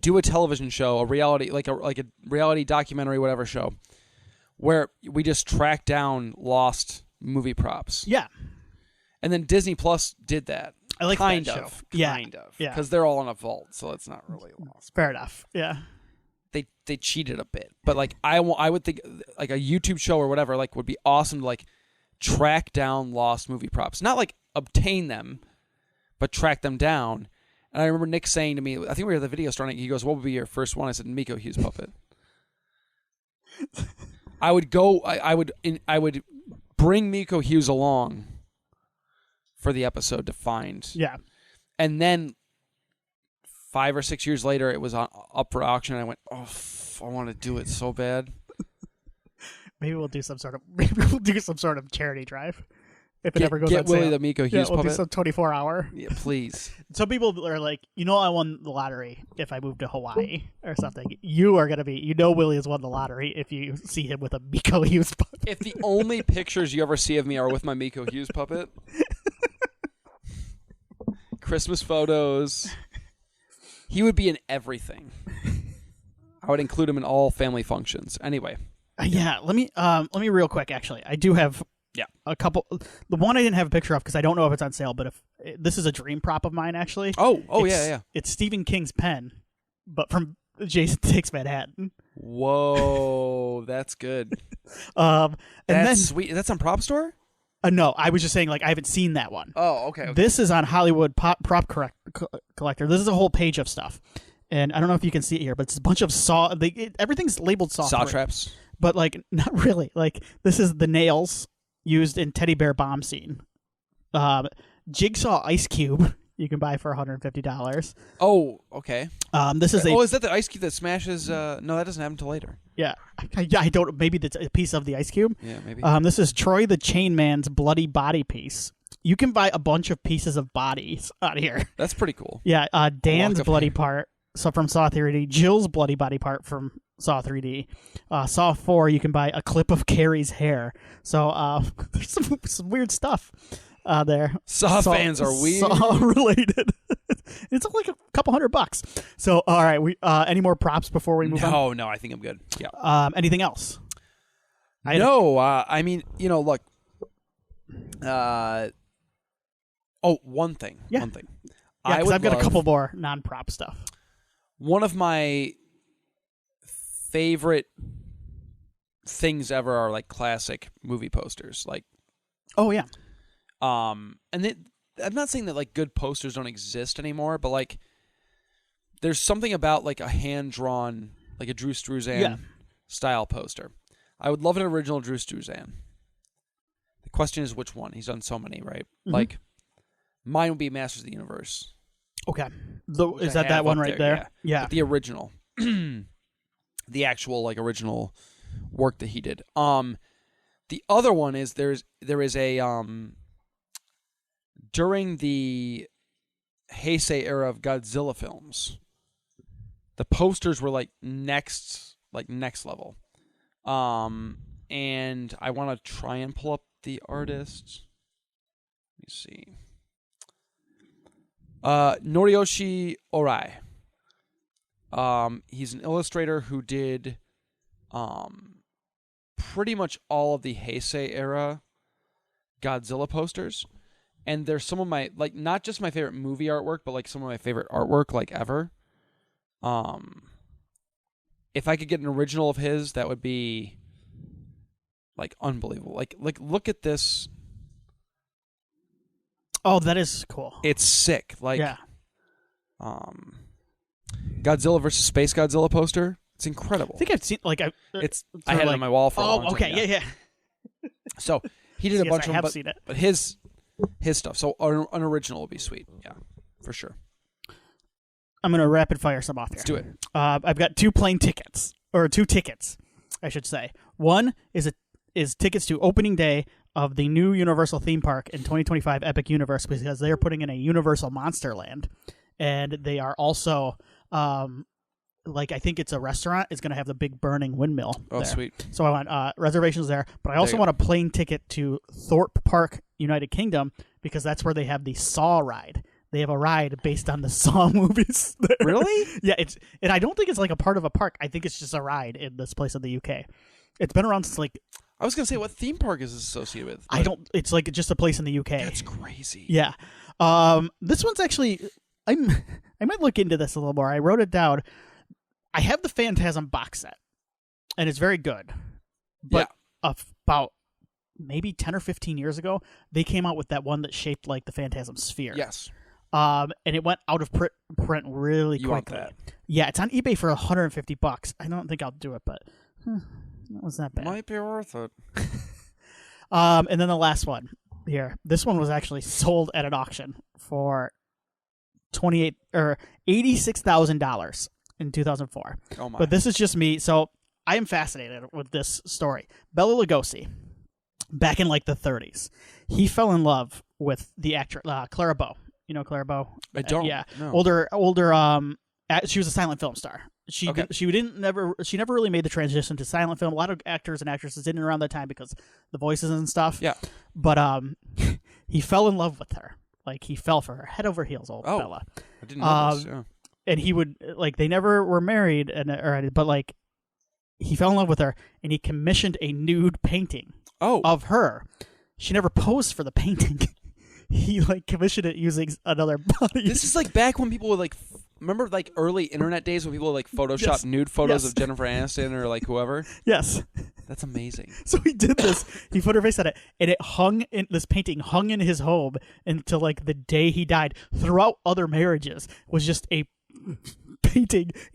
do a television show, a reality, like a reality documentary, whatever show, where we just track down lost movie props. Yeah. And then Disney Plus did that. I like kind that of. show. Kind of. Yeah. Because they're all in a vault, so it's not really lost. Fair enough. Yeah. They cheated a bit, but like I would think like a YouTube show or whatever like would be awesome to like track down lost movie props, not like obtain them, but track them down. And I remember Nick saying to me, I think we were at the video starting. He goes, "What would be your first one?" I said, "Miko Hughes puppet." I would bring Miko Hughes along for the episode to find. Yeah, and then 5 or 6 years later, it was up for auction, and I went, "Oh, I want to do it so bad." Maybe we'll do some sort of charity drive if it ever goes on Get Willie sale. the Miko Hughes we'll puppet. do some 24-hour. Yeah, please. Some people are like, I won the lottery if I move to Hawaii or something. You are gonna be, Willie has won the lottery if you see him with a Miko Hughes puppet. If the only pictures you ever see of me are with my Miko Hughes puppet, Christmas photos. He would be in everything. I would include him in all family functions. Anyway. Yeah, let me real quick. Actually, I do have a couple. The one I didn't have a picture of because I don't know if it's on sale. But if this is a dream prop of mine, actually. Yeah. It's Stephen King's pen, but from Jason Takes Manhattan. Whoa, that's good. That's sweet. That's on Prop Store. No, I was just saying, like, I haven't seen that one. Oh, okay. This is on Hollywood Prop Collector. This is a whole page of stuff. And I don't know if you can see it here, but it's a bunch of everything's labeled saw traps. But, like, not really. Like, this is the nails used in Teddy Bear Bomb Scene. Jigsaw Ice Cube you can buy for $150. Oh, okay. This is is that the ice cube that smashes? No, that doesn't happen until later. Yeah. I don't. Maybe that's a piece of the ice cube. Yeah, maybe. This is Troy the Chain Man's bloody body piece. You can buy a bunch of pieces of bodies out here. That's pretty cool. Yeah. Dan's bloody part. So from Saw 3D, Jill's bloody body part from Saw 3D. Saw 4, you can buy a clip of Carrie's hair. So there's some weird stuff there. Saw fans are weird. Saw related. It's like a couple $100. So all right, we any more props before we move on? No, I think I'm good. Yeah. Anything else? I mean, look. One thing. Yeah. One thing. Yeah, because I've got a couple more non-prop stuff. One of my favorite things ever are like classic movie posters. Like, oh yeah. I'm not saying that like good posters don't exist anymore, but like, there's something about like a hand-drawn, like a Drew Struzan style poster. I would love an original Drew Struzan. The question is which one. He's done so many, right? Mm-hmm. Like, mine would be Masters of the Universe. Okay. Is that one right there? Yeah. But the original. The actual like original work that he did. The other one is there is a during the Heisei era of Godzilla films, the posters were like next level. And I want to try and pull up the artist. Let me see. Noriyoshi Orai. He's an illustrator who did pretty much all of the Heisei era Godzilla posters. And they're some of my, like, not just my favorite movie artwork, but like some of my favorite artwork like ever. If I could get an original of his, that would be like unbelievable. Like look at this. Oh, that is cool. It's sick. Like, Godzilla versus Space Godzilla poster. It's incredible. I think I've seen I had it on my wall for a long time. Okay, yeah. So he did a bunch of them, seen it. But his stuff. So an original would be sweet. Yeah, for sure. I'm gonna rapid fire some off here. Let's do it. I've got two tickets, I should say. One is tickets to opening day of the new Universal theme park in 2025 Epic Universe, because they are putting in a Universal Monsterland, and they are also I think it's a restaurant. It's going to have the big burning windmill. Oh, there. Sweet. So I want reservations there, but I also want a plane ticket to Thorpe Park, United Kingdom, because that's where they have the Saw ride. They have a ride based on the Saw movies there. Really? Yeah, and I don't think it's like a part of a park. I think it's just a ride in this place in the UK. It's been around since like... I was going to say, what theme park is this associated with? I don't... It's like just a place in the UK. That's crazy. Yeah. This one's actually... I might look into this a little more. I wrote it down. I have the Phantasm box set, and it's very good. But about maybe 10 or 15 years ago, they came out with that one that shaped like the Phantasm sphere. Yes. And it went out of print really quickly. You want that? Yeah, it's on eBay for $150. I don't think I'll do it, but that was not bad. Might be worth it. And then the last one here. This one was actually sold at an auction for $86,000 in 2004. Oh my! But this is just me, so I am fascinated with this story. Bela Lugosi, back in like the 30s, he fell in love with the actress Clara Bow. You know Clara Bow? I don't. Yeah, no. older. She was a silent film star. She never really made the transition to silent film. A lot of actors and actresses didn't around that time because the voices and stuff. Yeah. But he fell in love with her. Like he fell for her head over heels. Bella. I didn't know this. Yeah. And he would they never were married, but he fell in love with her, and he commissioned a nude painting of her. She never posed for the painting. He commissioned it using another body. This is like back when people would remember early internet days when people would Photoshop nude photos of Jennifer Aniston or whoever. Yes. That's amazing. So he did this. He put her face on it, and this painting hung in his home until the day he died. Throughout other marriages was just a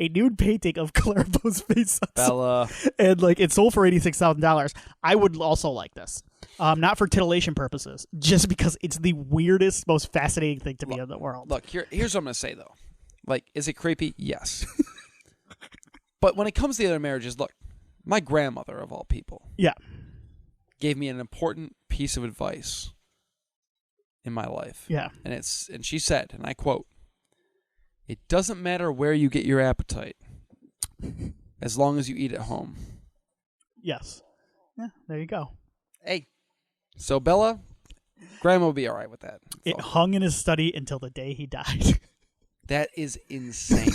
nude painting of Clara Bow's face. Bella. And it sold for $86,000. I would also like this. Not for titillation purposes, just because it's the weirdest, most fascinating thing to me in the world. Look, here's what I'm going to say, though. Is it creepy? Yes. But when it comes to the other marriages, look, my grandmother, of all people, gave me an important piece of advice in my life. Yeah. And she said, and I quote, It doesn't matter where you get your appetite, as long as you eat at home. Yes. Yeah, there you go. Hey. So, Bella, Grandma will be all right with that. It hung in his study until the day he died. That is insane.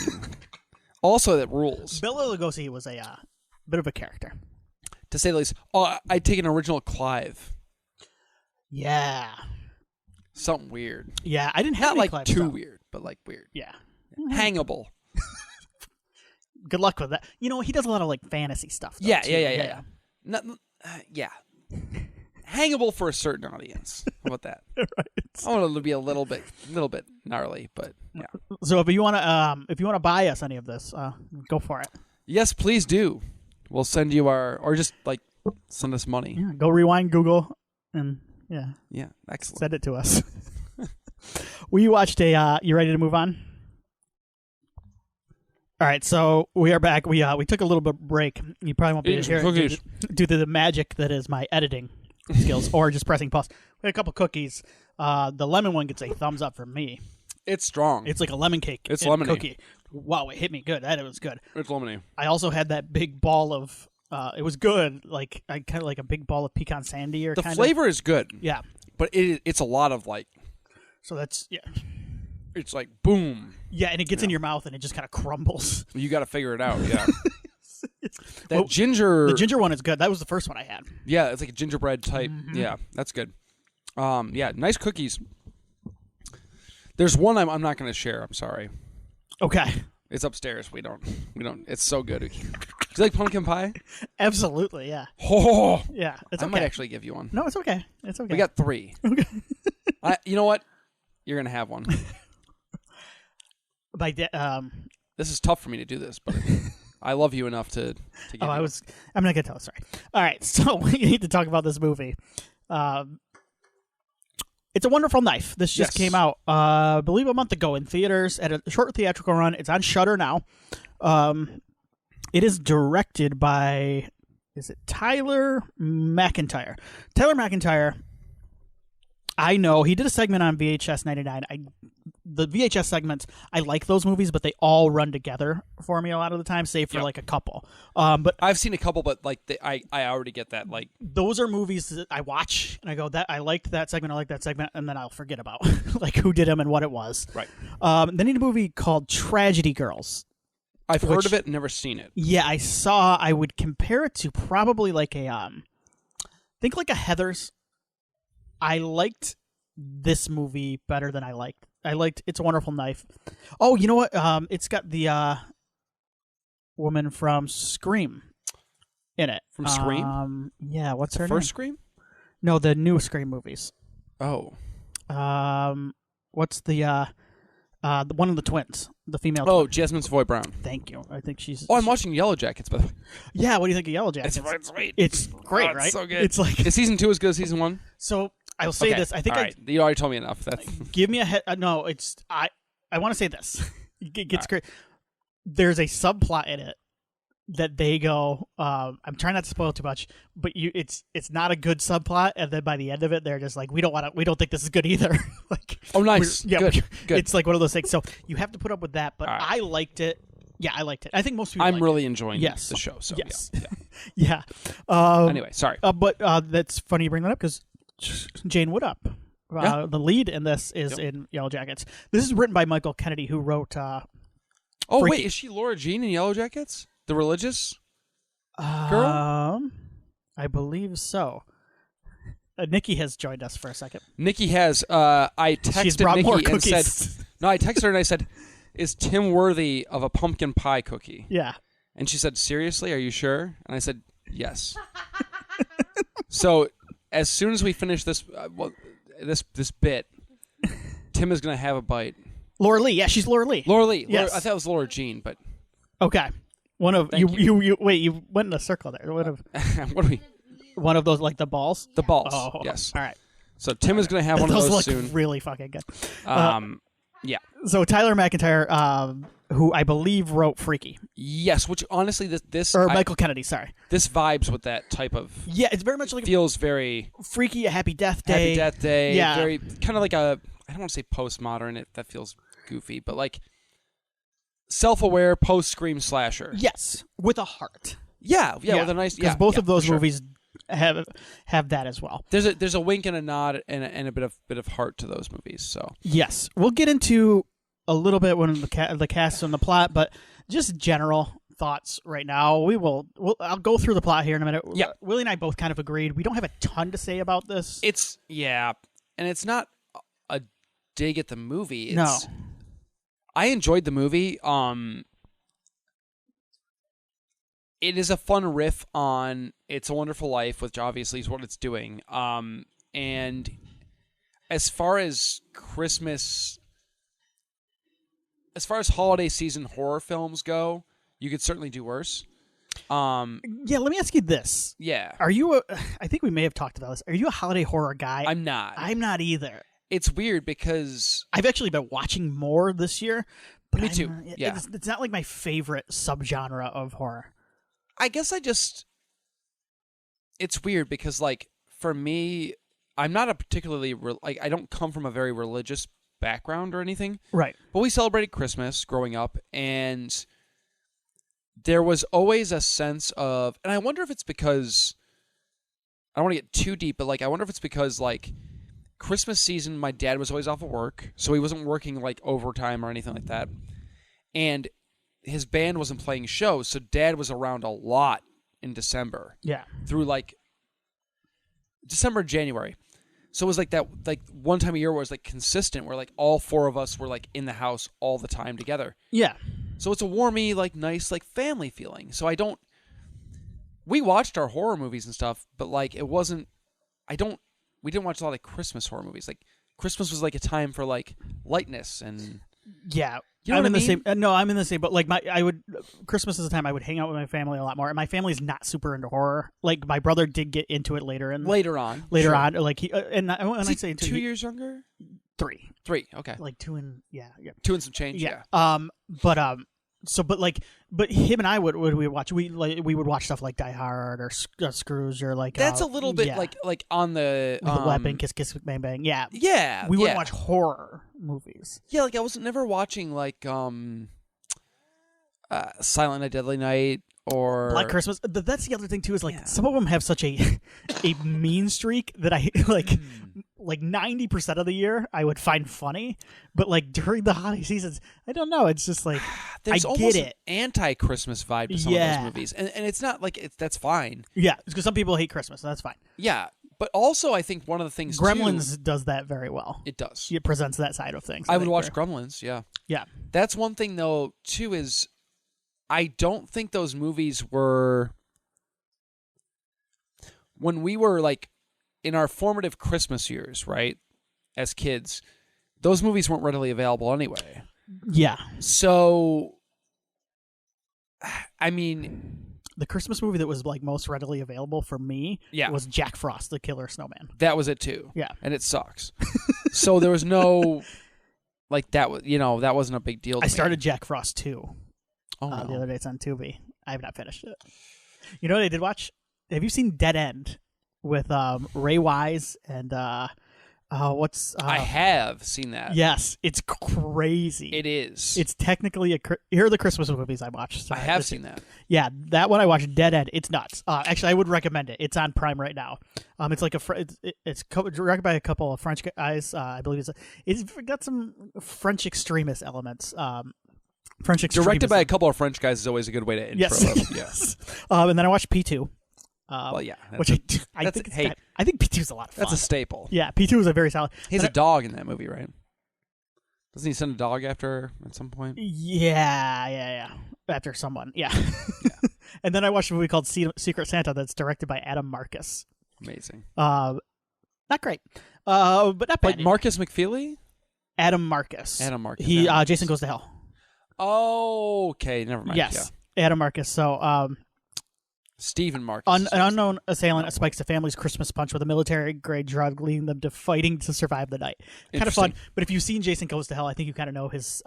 Also, that rules. Bela Lugosi was a bit of a character. To say the least. Oh, I'd take an original Clive. Yeah. Something weird. Yeah, I didn't have Not like Clive too stuff. weird, but like weird. Yeah. Hangable. Good luck with that. You know, he does a lot of like fantasy stuff. Though, Yeah. Not, yeah. Hangable for a certain audience. How about that? Right. I want it to be a little bit gnarly, but yeah. So if you want to buy us any of this, go for it. Yes, please do. We'll send you or just like send us money. Yeah, go rewind Google and Yeah, excellent. Send it to us. We watched you ready to move on? All right, so we are back. We took a little bit break. You probably won't be able to hear it due to the magic that is my editing skills or just pressing pause. We had a couple cookies. The lemon one gets a thumbs up from me. It's strong. It's like a lemon cake. It's lemony. Cookie. Wow, it hit me good. It was good. It's lemony. I also had that big ball of. It was good. Like I kind of like a big ball of pecan sandy or the kind of. flavor is good. Yeah, but it's a lot of like. So that's It's like boom. Yeah, and it gets in your mouth and it just kind of crumbles. You got to figure it out. Yeah. The ginger one is good. That was the first one I had. Yeah, it's like a gingerbread type. Mm-hmm. Yeah, that's good. Yeah, nice cookies. There's one I'm not going to share. I'm sorry. Okay. It's upstairs. We don't. It's so good. Do you like pumpkin pie? Absolutely. Yeah. Oh. Yeah. It's I okay. might actually give you one. No, it's okay. It's okay. We got 3. Okay. You know what? You're gonna have one. This is tough for me to do this, but I love you enough to give you one. I'm not gonna tell. Sorry. All right. So we need to talk about this movie. It's A Wonderful Knife. This just came out, I believe, a month ago in theaters at a short theatrical run. It's on Shudder now. It is directed by, is it Tyler McIntyre? Tyler McIntyre, I know. He did a segment on VHS 99. The VHS segments, I like those movies, but they all run together for me a lot of the time, save for like a couple. But I've seen a couple, but like I already get that. Like those are movies that I watch and I go, that I liked that segment, I like that segment, and then I'll forget about like who did them and what it was. Right. Then he did a movie called Tragedy Girls. I've heard of it, never seen it. Yeah, I would compare it to probably like a think like a Heathers. I liked this movie better than I liked It's a Wonderful Knife. Oh, you know what? It's got the woman from Scream in it. From Scream? Yeah, what's her name? First Scream? No, the new Scream movies. Oh. What's the one of the twins, the female Oh, twin. Jasmine Savoy Brown. Thank you. I think she's... Oh, I'm watching Yellow Jackets, by the way. Yeah, what do you think of Yellow Jackets? It's great. It's great, right? It's so good. It's like... Is season 2 as good as season 1? So, I'll say this. I think all right. You already told me enough. Give me a head... no, it's... I want to say this. It gets great. There's a subplot in it that they go... I'm trying not to spoil too much, but it's not a good subplot, and then by the end of it, they're just like, we don't think this is good either. Like, oh, nice. Good. It's like one of those things. So you have to put up with that, but I liked it. Yeah, I liked it. I think most people I'm really enjoying the show. So yes. Yeah. Anyway, sorry. But that's funny you bring that up because Jane Woodop, the lead in this, is in Yellow Jackets. This is written by Michael Kennedy, who wrote Freaky. Wait, is she Laura Jean in Yellow Jackets? The religious girl? I believe so. Nikki has joined us for a second. Nikki has. I She's texted brought more Nikki and cookies. said, no, I texted her and I said, is Tim worthy of a pumpkin pie cookie? Yeah. And she said, seriously, are you sure? And I said, yes. So as soon as we finish this this bit, Tim is going to have a bite. Laura Lee. Yeah, she's Laura Lee. Laura Lee. Yes. I thought it was Laura Jean, but... Okay. One of you wait, you went in a circle there. What are we? One of those, like the balls? The balls. Oh, yes. All right. So Tim is going to have one of those look soon. Really fucking good. Yeah. So Tyler McIntyre, who I believe wrote Freaky. Yes, which honestly Michael Kennedy, sorry. This vibes with that type of... Yeah, it's very much like... Feels very... Freaky, A Happy Death Day. Happy Death Day. Yeah. Very... Kind of like a... I don't want to say postmodern. That feels goofy, but like... self-aware post-Scream slasher. Yes, with a heart. Yeah, with a nice. Because both of those movies have that as well. There's a wink and a nod and a bit of heart to those movies. So yes, we'll get into a little bit when the cast and the plot, but just general thoughts right now. I'll go through the plot here in a minute. Yeah, Willie and I both kind of agreed. We don't have a ton to say about this. And it's not a dig at the movie. No, I enjoyed the movie. It is a fun riff on It's a Wonderful Life, which obviously is what it's doing. And as far as holiday season horror films go, you could certainly do worse. Let me ask you this. Yeah. Are you I think we may have talked about this. Are you a holiday horror guy? I'm not. I'm not either. It's weird because I've actually been watching more this year. But me too. Yeah. It's not like my favorite subgenre of horror. I guess it's weird because, like, for me, I'm not a particularly, I don't come from a very religious background or anything. Right. But we celebrated Christmas growing up, and there was always a sense of, and I wonder if it's because, I don't want to get too deep, but, like, I wonder if it's because, like, Christmas season, my dad was always off of work, so he wasn't working, like, overtime or anything like that. And his band wasn't playing shows, so Dad was around a lot in December. Yeah. Through like December, January. So it was like that, like one time a year where it was like consistent, where like all four of us were like in the house all the time together. Yeah. So it's a warmy, like nice, like family feeling. So we watched our horror movies and stuff, but like it wasn't, we didn't watch a lot of Christmas horror movies. Like Christmas was like a time for like lightness and. Yeah. You know I'm what in I the mean? same. No, I'm in the same. But like Christmas is the time I would hang out with my family a lot more. And my family is not super into horror. Like my brother did get into it later on. Sure. Like he when I say 2 years younger, 3, okay, like 2 and 2 and some change. Yeah. But him and I would watch. We would watch stuff like Die Hard or Scrooge or like that's a little bit like on the Weapon, Kiss Kiss Bang Bang. Yeah. We wouldn't watch horror movies. Yeah, like I was never watching like Silent Night, Deadly Night or Black Christmas. That's the other thing too. Is like some of them have such a mean streak that I like 90% of the year I would find funny, but like during the holiday seasons, I don't know. It's just like there's I almost get it. An anti-Christmas vibe to some of those movies, and it's not like that's fine. Yeah, because some people hate Christmas, so that's fine. Yeah, but also I think one of the things Gremlins does that very well. It does. It presents that side of things. I would watch Gremlins. Yeah. That's one thing though too is I don't think those movies were when we were like. In our formative Christmas years, right, as kids, those movies weren't readily available anyway. Yeah. So, I mean... The Christmas movie that was like most readily available for me was Jack Frost, the Killer Snowman. That was it too. Yeah. And it sucks. So there was no... Like, that wasn't a big deal to me. I started Jack Frost 2. Oh, no. The other day. It's on Tubi. I have not finished it. You know what I did watch? Have you seen Dead End? With Ray Wise and I have seen that. Yes, it's crazy. It is. It's technically here are the Christmas movies I watched. I have seen that. Yeah, that one I watched. Dead End. It's nuts. Actually, I would recommend it. It's on Prime right now. It's like it's directed by a couple of French guys. I believe it's got some French extremist elements. Directed by a couple of French guys is always a good way to intro. Yes. Yes. And then I watched P2. Well, yeah. Which I think P2 is a lot of fun. That's a staple. Yeah, P2 is a very solid. He's a dog in that movie, right? Doesn't he send a dog after her at some point? Yeah. After someone, yeah. And then I watched a movie called Secret Santa that's directed by Adam Marcus. Amazing. Not great, but not bad. Like Marcus McFeely? Adam Marcus. He Jason Goes to Hell. Oh, okay. Never mind. Yes, yeah. Adam Marcus. So, Stephen Marcus. An unknown assailant spikes a family's Christmas punch with a military-grade drug, leading them to fighting to survive the night. Kind of fun. But if you've seen Jason Goes to Hell, I think you kind of know his.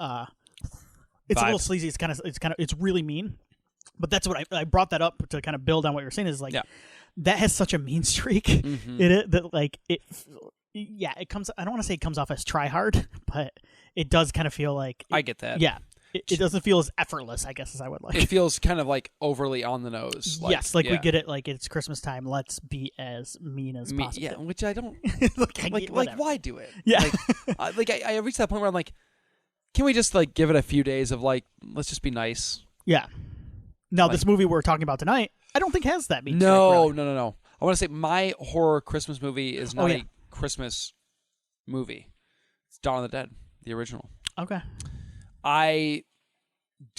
It's a little sleazy. It's really mean. But that's what I brought that up to kind of build on what you're saying. Is like that has such a mean streak in it that like it. Yeah, it comes. I don't want to say it comes off as try hard, but it does kind of feel like. I get that. Yeah. it doesn't feel as effortless, I guess, as I would like. It feels kind of like overly on the nose. Yes, we get it. Like it's Christmas time. Let's be as mean as possible. Yeah, which I don't like. Why do it? Yeah, I reached that point where I'm like, can we just like give it a few days of like, let's just be nice? Yeah. Now this movie we're talking about tonight, I don't think has that mean. No. I want to say my horror Christmas movie is not a Christmas movie. It's Dawn of the Dead, the original. Okay. I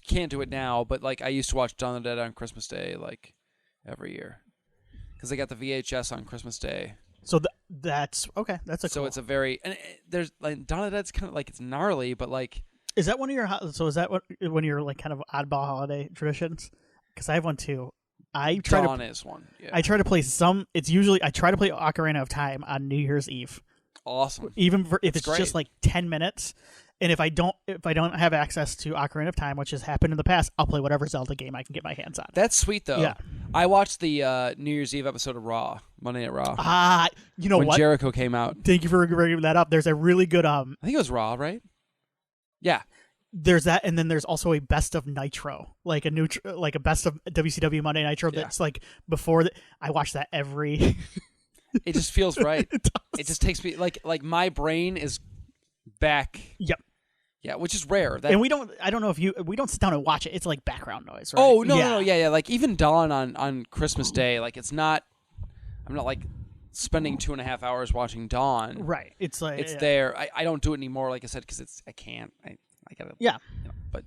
can't do it now, but like I used to watch Dawn of the Dead on Christmas Day like every year because I got the VHS on Christmas Day. So that's okay. That's so it's a very and there's like Dawn of the Dead's kind of like it's gnarly, but like is that one of your is that one of your like kind of oddball holiday traditions? Because I have one too. Dawn is one. Yeah. I try to play some. It's usually I try to play Ocarina of Time on New Year's Eve. Awesome. Even if it's great. just like 10 minutes. And if I don't have access to Ocarina of Time, which has happened in the past, I'll play whatever Zelda game I can get my hands on. That's sweet, though. Yeah. I watched the New Year's Eve episode of Raw, Monday Night Raw. You know when what? Jericho came out. Thank you for bringing that up. There's a really good I think it was Raw, right? Yeah. There's that, and then there's also a best of Nitro, like a best of WCW Monday Nitro. Yeah. That's like before I watch that every. It just feels right. It just takes me like my brain is back. Yep. Yeah, which is rare. And we don't. I don't know if we don't sit down and watch it. It's like background noise, right? Oh no, yeah. Like even Dawn on Christmas Day, like it's not. I'm not like spending 2.5 hours watching Dawn. Right. It's like it's there. I don't do it anymore, like I said, because I can't. I gotta. Yeah. But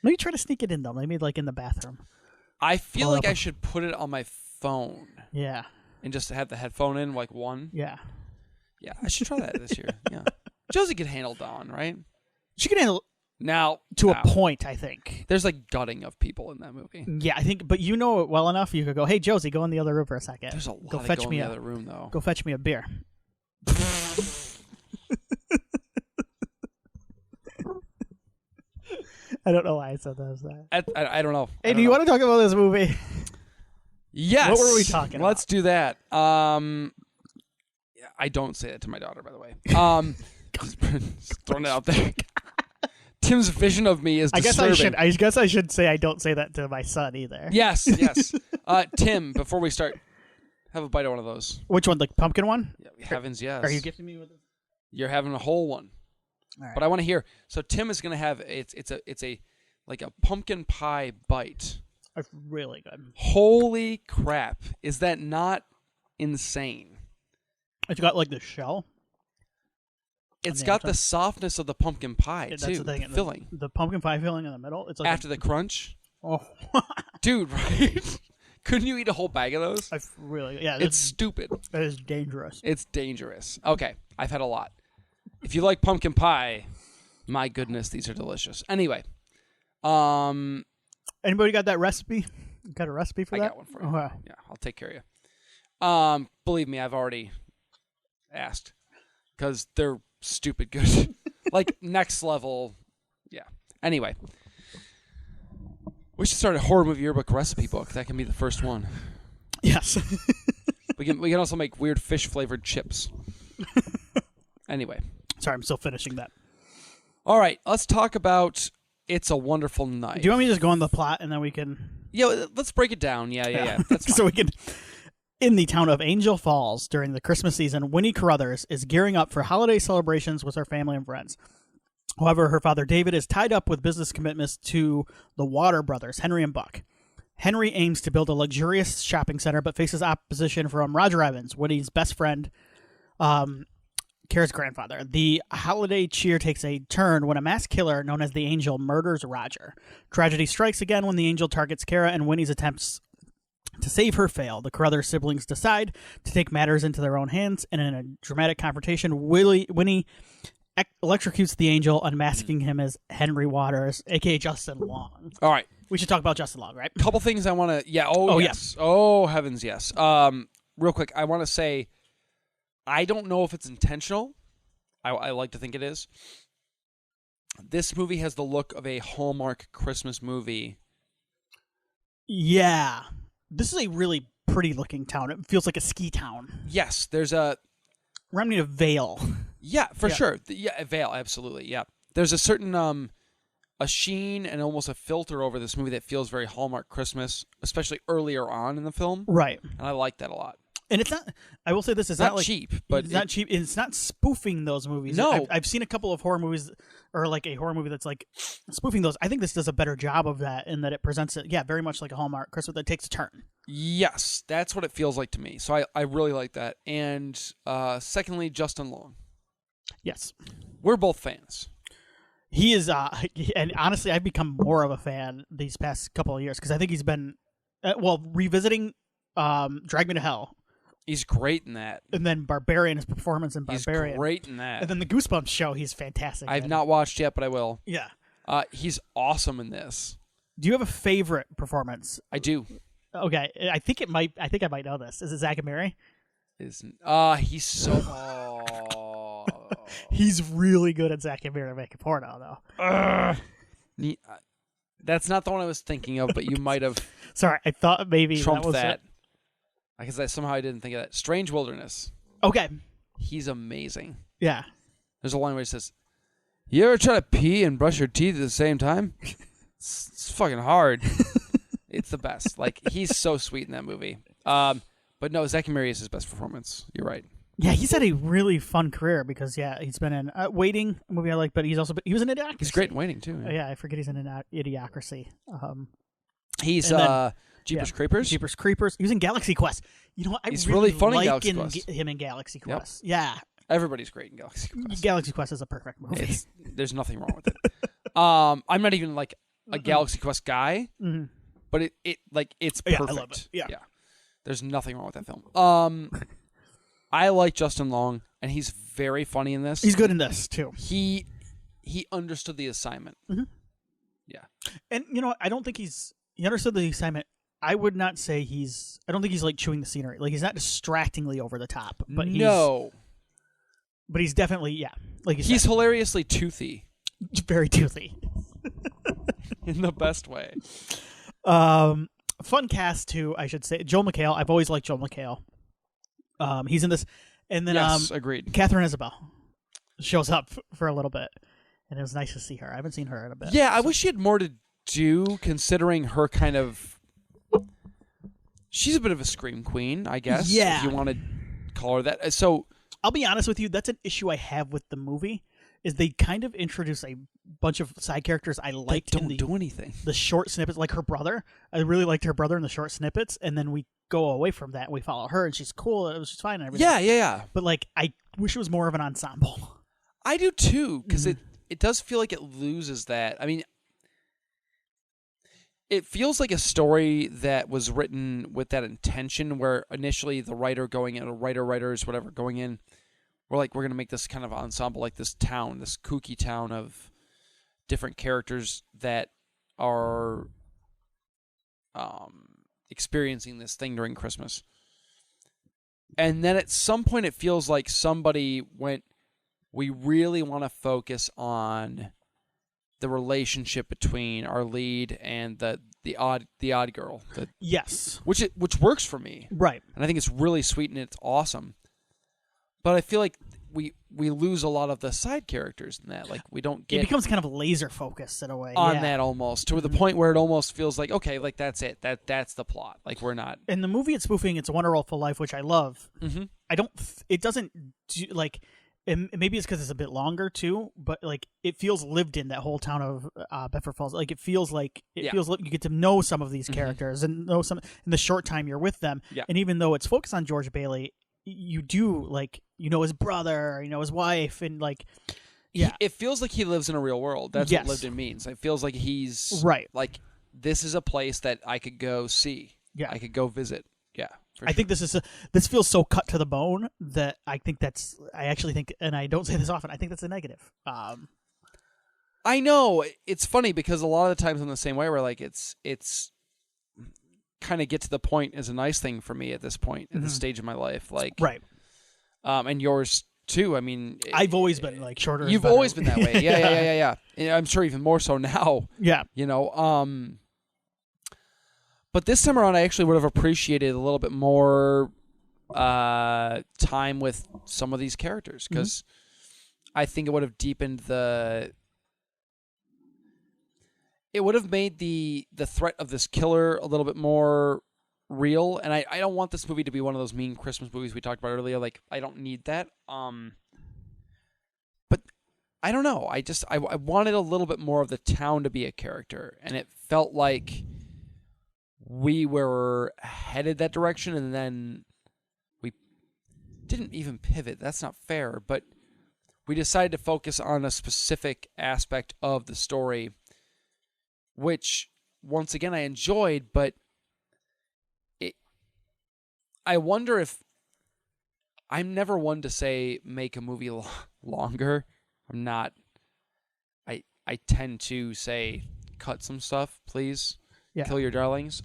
maybe try to sneak it in though. Maybe like in the bathroom. I feel like I should put it on my phone. Yeah. And just have the headphone in like one. Yeah. Yeah, I should try that this year. Yeah. Josie could handle Dawn, right? She can handle now to a point, I think. There's like gutting of people in that movie. Yeah, I think, but you know it well enough. You could go, "Hey, Josie, go in the other room for a second. There's a lot go of fetch go me in the other room, though. Go fetch me a beer." I don't know why I said that. I don't know. Hey, do you want to talk about this movie? Yes. What were we talking about? Let's do that. I don't say that to my daughter, by the way. Just throwing it out there. Tim's vision of me is disturbing. I guess I should say I don't say that to my son either. Yes. Tim, before we start, have a bite of one of those. Which one? The pumpkin one? Yeah, heavens, yes. Are you gifting me with it? You're having a whole one. All right. But I want to hear. So Tim is going to have it's a like a pumpkin pie bite. It's really good. Holy crap! Is that not insane? It's got like the shell. It's got the softness of the pumpkin pie too. That's the thing. Filling. The pumpkin pie filling in the middle. It's like after the crunch. Oh, dude, right? Couldn't you eat a whole bag of those? It's stupid. That is dangerous. It's dangerous. Okay, I've had a lot. If you like pumpkin pie, my goodness, these are delicious. Anyway, anybody got that recipe? Got a recipe for that? I got one for you. Okay. Yeah, I'll take care of you. Believe me, I've already asked because they're stupid good. Like next level. Yeah. Anyway, we should start a horror movie yearbook recipe book. That can be the first one. Yes. we can also make weird fish flavored chips. Anyway. Sorry, I'm still finishing that. All right, let's talk about It's a Wonderful Night. Do you want me to just go on the plot and then we can... Yeah, let's break it down. Yeah. That's fine. So we can... In the town of Angel Falls, during the Christmas season, Winnie Carruthers is gearing up for holiday celebrations with her family and friends. However, her father David is tied up with business commitments to the Water brothers, Henry and Buck. Henry aims to build a luxurious shopping center, but faces opposition from Roger Evans, Winnie's best friend, Kara's grandfather. The holiday cheer takes a turn when a masked killer known as the Angel murders Roger. Tragedy strikes again when the Angel targets Kara, and Winnie's attempts to save her fail. The Carruthers siblings decide to take matters into their own hands, and in a dramatic confrontation, Winnie electrocutes the Angel, unmasking him as Henry Waters, a.k.a. Justin Long. All right. We should talk about Justin Long, right? Couple things I want to... Yeah, yes. Oh, heavens, yes. Real quick, I want to say, I don't know if it's intentional. I like to think it is. This movie has the look of a Hallmark Christmas movie. Yeah. This is a really pretty-looking town. It feels like a ski town. Yes, there's a... Reminding me of Vale. Yeah, for sure. Yeah, Vale, absolutely, yeah. There's a certain a sheen and almost a filter over this movie that feels very Hallmark Christmas, especially earlier on in the film. Right. And I like that a lot. And it's not. I will say this: it's not like cheap, but it's not cheap. It's not spoofing those movies. No, I've seen a couple of horror movies, or like a horror movie that's like spoofing those. I think this does a better job of that in that it presents it, very much like a Hallmark Christmas that takes a turn. Yes, that's what it feels like to me. So I really like that. And secondly, Justin Long. Yes, we're both fans. He is, and honestly, I've become more of a fan these past couple of years because I think he's been, revisiting Drag Me to Hell. He's great in that. And then Barbarian, his performance in Barbarian. He's great in that. And then the Goosebumps show, he's fantastic. I've not watched yet, but I will. Yeah. He's awesome in this. Do you have a favorite performance? I do. Okay. I think I might know this. Is it Zack and Mary? He's so... He's really good at Zack and Mary making porno, though. That's not the one I was thinking of, but you might have... Sorry, I thought maybe trumped that was that. Because somehow I didn't think of that. Strange Wilderness. Okay. He's amazing. Yeah. There's a line where he says, "You ever try to pee and brush your teeth at the same time? It's fucking hard." It's the best. Like, he's so sweet in that movie. But no, Zack and Mary is his best performance. You're right. Yeah, he's had a really fun career because, he's been in Waiting, a movie I like, but he was in Idiocracy. He's great in Waiting, too. Yeah, I forget he's in Idiocracy. He's Jeepers Creepers. Jeepers Creepers. He was in Galaxy Quest. You know what? He's really funny in Galaxy Quest. Him in Galaxy Quest. Yep. Yeah. Everybody's great in Galaxy Quest. Galaxy Quest is a perfect movie. There's nothing wrong with it. I'm not even like a Galaxy Quest guy, but it's perfect. I love it. Yeah. There's nothing wrong with that film. I like Justin Long, and he's very funny in this. He's good in this too. He understood the assignment. Mm-hmm. Yeah. And you know what? I don't think he understood the assignment. I would not say I don't think he's like chewing the scenery. Like, he's not distractingly over the top. But But he's definitely, like you said. He's hilariously toothy. Very toothy. In the best way. Fun cast too, I should say. Joel McHale. I've always liked Joel McHale. He's in this. And then yes, agreed. Catherine Isabel shows up for a little bit. And it was nice to see her. I haven't seen her in a bit. Yeah, I wish she had more to do, considering her kind of... She's a bit of a scream queen, I guess. Yeah. If you want to call her that. So... I'll be honest with you, that's an issue I have with the movie, is they kind of introduce a bunch of side characters I liked. They don't do anything. The short snippets, like her brother. I really liked her brother in the short snippets, and then we go away from that, and we follow her, and she's cool, and she's fine and everything. Yeah. But, like, I wish it was more of an ensemble. I do, too, because it does feel like it loses that. I mean, it feels like a story that was written with that intention, where initially the writer going in, or writers, whatever, going in, we're going to make this kind of ensemble, like this town, this kooky town of different characters that are experiencing this thing during Christmas. And then at some point it feels like somebody went, we really want to focus on the relationship between our lead and the odd girl. Yes. Which works for me. Right. And I think it's really sweet and it's awesome. But I feel like we lose a lot of the side characters in that. Like, we don't get... It becomes kind of laser focused in a way. On that almost. To the point where it almost feels like, okay, like that's it. That's the plot. Like, we're not... In the movie it's spoofing It's a Wonderful Life, which I love. Mm-hmm. It doesn't do, like... And maybe it's because it's a bit longer too, but like it feels lived in, that whole town of Bedford Falls. Like, it feels like you get to know some of these characters and know some in the short time you're with them. Yeah. And even though it's focused on George Bailey, you do his brother, his wife, and it feels like he lives in a real world. That's yes. what lived in means. It feels like he's right. Like, this is a place that I could go see. Yeah, I could go visit. Yeah. I think this feels so cut to the bone that I actually think, and I don't say this often, I think that's a negative. I know. It's funny because a lot of the times I'm the same way, where like it's kind of get to the point is a nice thing for me at this point, at this stage of my life. Like, right. And yours too. I mean, I've always been like shorter. You've always been that way. Yeah. And I'm sure even more so now. Yeah. But this time around, I actually would have appreciated a little bit more time with some of these characters, because I think it would have deepened the it would have made the threat of this killer a little bit more real. And I don't want this movie to be one of those mean Christmas movies we talked about earlier. Like, I don't need that. But I don't know. I wanted a little bit more of the town to be a character, and it felt like we were headed that direction, and then we didn't even pivot. That's not fair, but we decided to focus on a specific aspect of the story, which, once again, I enjoyed, but I wonder if I'm never one to say make a movie longer. I'm not. I tend to say cut some stuff, please. Yeah. Kill your darlings.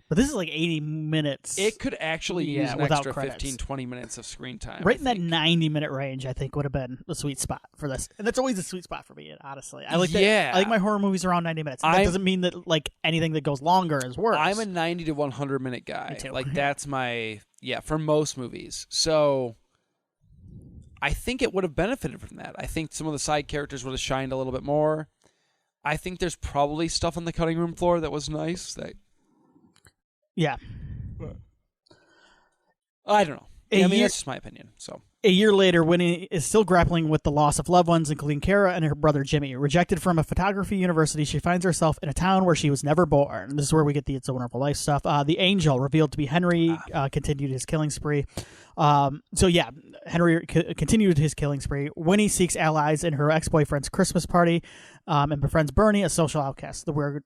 But this is like 80 minutes. It could actually use an without extra credits. 15, 20 minutes of screen time. Right in that 90-minute range, I think, would have been the sweet spot for this. And that's always a sweet spot for me, honestly. I like that. I like my horror movies around 90 minutes. That doesn't mean that like anything that goes longer is worse. I'm a 90 to 100 minute guy. Me too. Like, that's my, for most movies. So I think it would have benefited from that. I think some of the side characters would have shined a little bit more. I think there's probably stuff on the cutting room floor that was nice. Yeah. I don't know. That's just my opinion. So a year later, Winnie is still grappling with the loss of loved ones, including Kara and her brother Jimmy. Rejected from a photography university, she finds herself in a town where she was never born. This is where we get the It's a Wonderful Life stuff. The angel, revealed to be Henry, continued his killing spree. Henry continued his killing spree. Winnie seeks allies in her ex-boyfriend's Christmas party and befriends Bernie, a social outcast. The weird.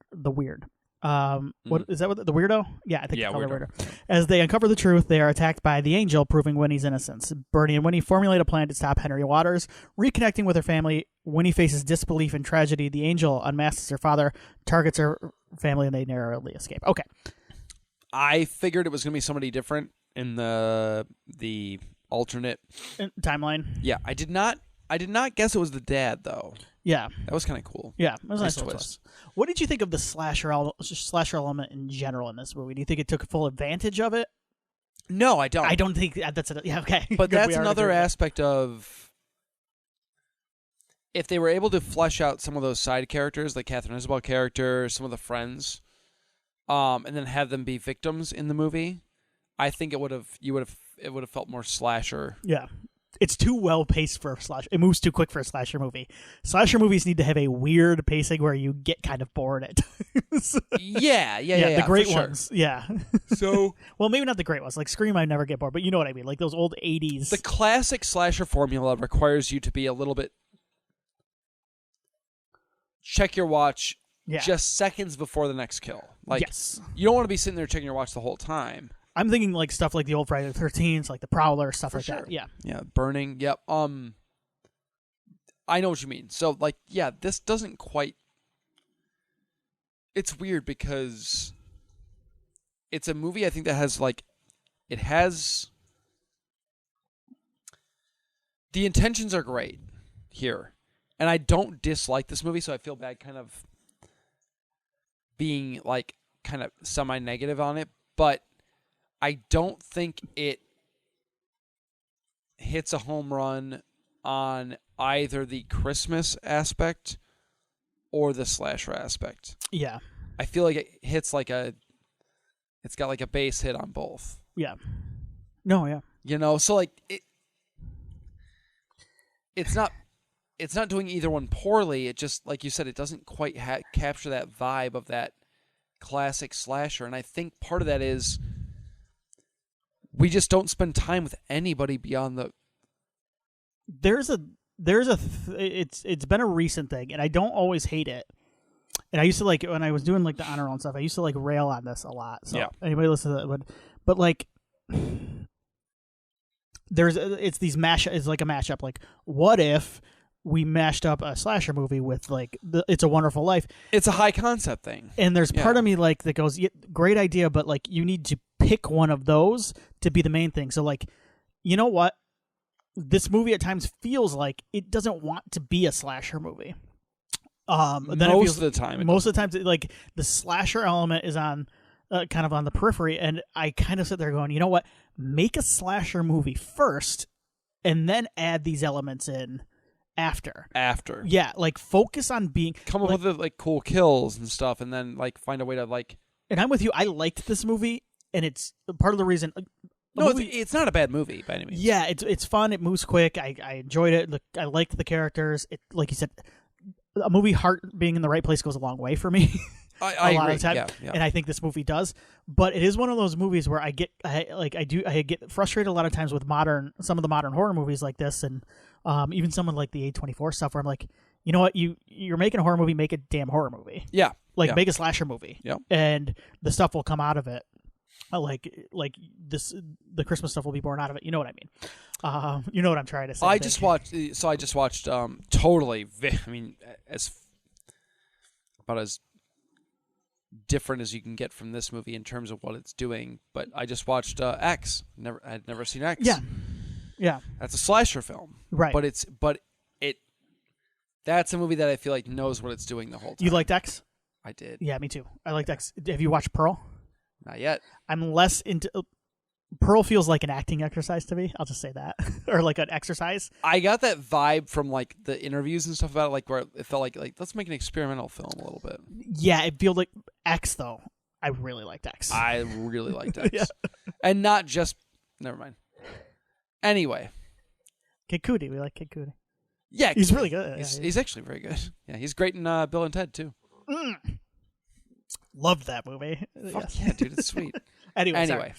What is that? What the weirdo? Yeah, I think it's called the weirdo. As they uncover the truth, they are attacked by the angel, proving Winnie's innocence. Bernie and Winnie formulate a plan to stop Henry Waters. Reconnecting with her family, Winnie faces disbelief and tragedy. The angel unmasks her father, targets her family, and they narrowly escape. Okay. I figured it was going to be somebody different in the alternate timeline. Yeah, I did not guess it was the dad, though. Yeah, that was kind of cool. Yeah, it was a nice twist. What did you think of the slasher element in general in this movie? Do you think it took full advantage of it? No, I don't. I don't think that's it. Yeah, okay. But that's another aspect of if they were able to flesh out some of those side characters, like Catherine Isabel character, some of the friends, and then have them be victims in the movie. I think it would have felt more slasher. Yeah. It's too well paced for a slasher. It moves too quick for a slasher movie. Slasher movies need to have a weird pacing where you get kind of bored at times. Yeah. The great ones. Sure. Yeah. So, well, maybe not the great ones. Like Scream, I never get bored, but you know what I mean. Like those old 80s. The classic slasher formula requires you to be a little bit. Check your watch just seconds before the next kill. Like, yes. You don't want to be sitting there checking your watch the whole time. I'm thinking like stuff like the old Friday the 13th, like the Prowler, stuff like that. Yeah. Yeah, Burning. Yep. I know what you mean. So like, yeah, this doesn't quite. It's weird because it's a movie I think that has like, it has. The intentions are great here, and I don't dislike this movie, so I feel bad kind of being like kind of semi-negative on it, but I don't think it hits a home run on either the Christmas aspect or the slasher aspect. Yeah. I feel like it hits like it's got like a base hit on both. Yeah. No, yeah. You know, so like it's not doing either one poorly. It just, like you said, it doesn't quite capture that vibe of that classic slasher. And I think part of that is we just don't spend time with anybody beyond the. It's been a recent thing, and I don't always hate it. And I used to like when I was doing like the honor roll and stuff. I used to like rail on this a lot. So anybody listen to that would, but like, it's like a mashup. Like, what if we mashed up a slasher movie with like It's a Wonderful Life? It's a high concept thing, and there's part of me like that goes, great idea, but like you need to pick one of those to be the main thing. So like, you know what? This movie at times feels like it doesn't want to be a slasher movie. Most of the time, like the slasher element is on kind of on the periphery, and I kind of sit there going, you know what? Make a slasher movie first, and then add these elements in after. Yeah, like focus on being come up with the like cool kills and stuff, and then like find a way to like. And I'm with you. I liked this movie, and it's part of the reason. It's not a bad movie by any means. Yeah, it's fun. It moves quick. I enjoyed it. I liked the characters. It, like you said, a movie heart being in the right place goes a long way for me. I lot agree. of the time, yeah. and I think this movie does. But it is one of those movies where I get frustrated a lot of times with some of the modern horror movies like this, and even someone like the A24 stuff, where I'm like, you know what, you're making a horror movie, make a damn horror movie. Yeah, make a slasher movie. Yeah, and the stuff will come out of it. Like this, the Christmas stuff will be born out of it. You know what I mean? You know what I'm trying to say. I just watched totally. I mean, about as different as you can get from this movie in terms of what it's doing. But I just watched X. I'd never seen X. Yeah. That's a slasher film, right? But that's a movie that I feel like knows what it's doing the whole time. You liked X? I did. Yeah, me too. I liked X. Have you watched Pearl? Not yet. I'm less into. Pearl feels like an acting exercise to me. I'll just say that, or like an exercise. I got that vibe from like the interviews and stuff about it, like where it felt like let's make an experimental film a little bit. Yeah, it feels like X though. I really liked X. I really liked X, yeah. And not just. Never mind. Anyway, Kid Cudi. We like Kid Cudi. Yeah, he's really good. He's actually very good. Yeah, he's great in Bill and Ted too. Loved that movie. Fuck yeah, dude, it's sweet. Anyway,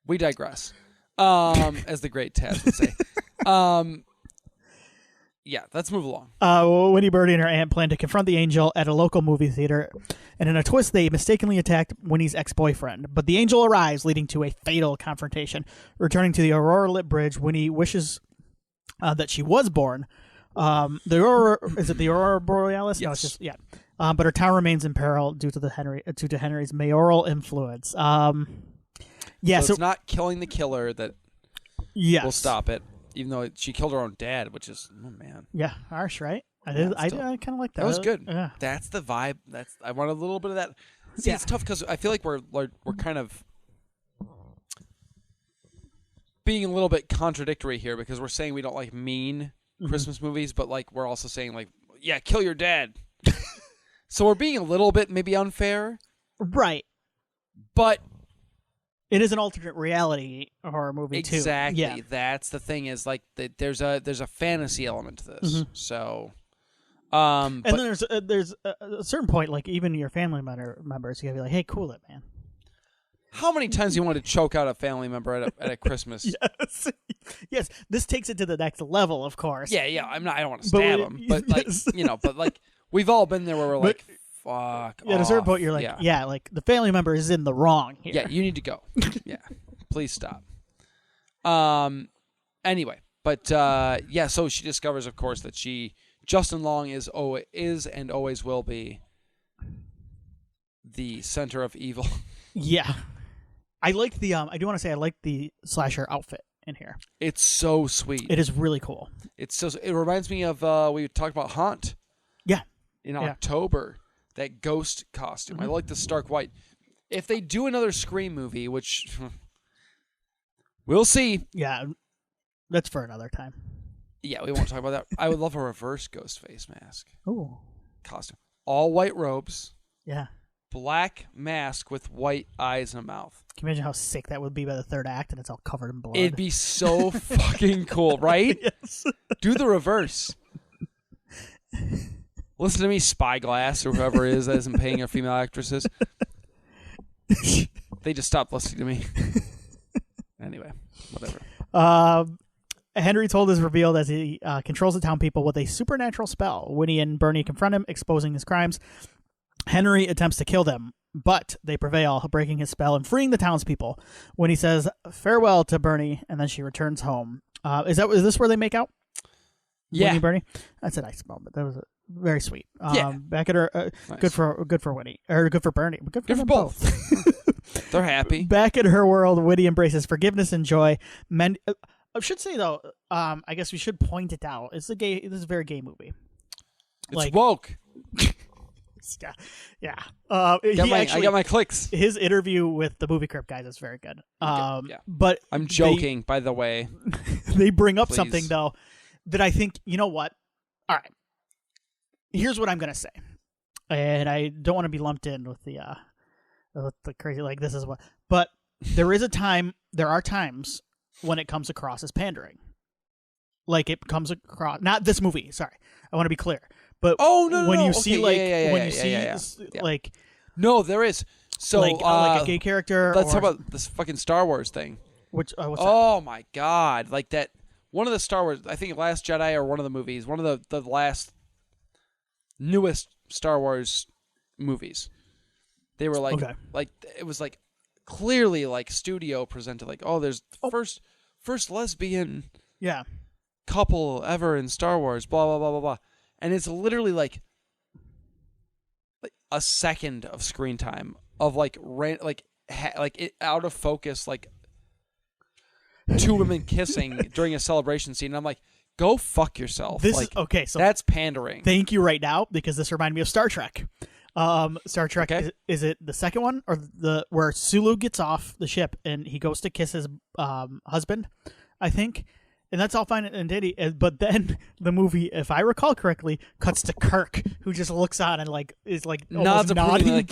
we digress. As the great Taz would say. Yeah, let's move along. Winnie, Birdie, and her aunt plan to confront the angel at a local movie theater, and in a twist, they mistakenly attacked Winnie's ex-boyfriend. But the angel arrives, leading to a fatal confrontation. Returning to the Aurora-lit bridge, Winnie wishes that she was born. The Aurora, is it the Aurora Borealis? Yes. No, it's just but her town remains in peril due to Henry's mayoral influence. So it's not killing the killer that will stop it, even though she killed her own dad, which is man. Yeah, harsh, right? I kind of like that. That was good. Yeah. That's the vibe. I want a little bit of that. See, it's tough because I feel like we're kind of being a little bit contradictory here because we're saying we don't like mean Christmas movies, but like we're also saying like, yeah, kill your dad. So we're being a little bit maybe unfair, right? But it is an alternate reality horror movie too. Exactly. Yeah. That's the thing is like there's a fantasy element to this. So, and then there's a certain point like even your family members you gotta be like, hey, cool it, man. How many times do you want to choke out a family member at a Christmas? Yes. This takes it to the next level, of course. Yeah. I don't want to stab them, but like but like we've all been there where we're like, fuck. Yeah, at a certain point you're like, like the family member is in the wrong here. Yeah, you need to go. Yeah, please stop. Anyway, but so she discovers, of course, that Justin Long is and always will be the center of evil. Yeah. I like the I do want to say I like the slasher outfit in here. It's so sweet. It is really cool. It reminds me of we talked about Haunt. Yeah. In October, that ghost costume. I like the stark white. If they do another Scream movie, which we'll see. Yeah. That's for another time. Yeah, we won't talk about that. I would love a reverse ghost face mask. Ooh. Costume. All white robes. Yeah. Black mask with white eyes and a mouth. Can you imagine how sick that would be by the third act and it's all covered in blood? It'd be so fucking cool, right? Yes. Do the reverse. Listen to me, Spyglass, or whoever it is that isn't paying our female actresses. They just stopped listening to me. Anyway, whatever. Henry told is revealed as he controls the town people with a supernatural spell. Winnie and Bernie confront him, exposing his crimes. Henry attempts to kill them, but they prevail, breaking his spell and freeing the townspeople. When he says farewell to Bernie, and then she returns home. Is this where they make out? Yeah, Winnie, Bernie. That's a nice moment. That was very sweet. Back at her, nice. Good for Winnie, or good for Bernie. Good for both. They're happy. Back in her world, Winnie embraces forgiveness and joy. I should say though, I guess we should point it out. This is a very gay movie. It's woke. Yeah. I got my clicks. His interview with the Movie Crypt guys is very good. But I'm joking, by the way. They bring up something though that I think, you know what? All right. Here's what I'm gonna say, and I don't want to be lumped in with the crazy like this is what, but there are times when it comes across as pandering. Like it comes across, not this movie. Sorry, I want to be clear. But when you see like no, there is like a gay character. Let's talk about this fucking Star Wars thing. Which what's that? My God, like that one of the Star Wars, I think Last Jedi or one of the movies, one of the last newest Star Wars movies. They were like it was like clearly like studio presented like there's first lesbian couple ever in Star Wars, blah blah blah blah blah, and it's literally like a second of screen time of like it out of focus, like two women kissing during a celebration scene, and I'm like, go fuck yourself. So that's pandering. Thank you right now, because this reminded me of Star Trek. Star Trek, is it the second one or where Sulu gets off the ship and he goes to kiss his husband, I think. And that's all fine and dandy, but then the movie, if I recall correctly, cuts to Kirk, who just looks on and like is like almost nodding. Like,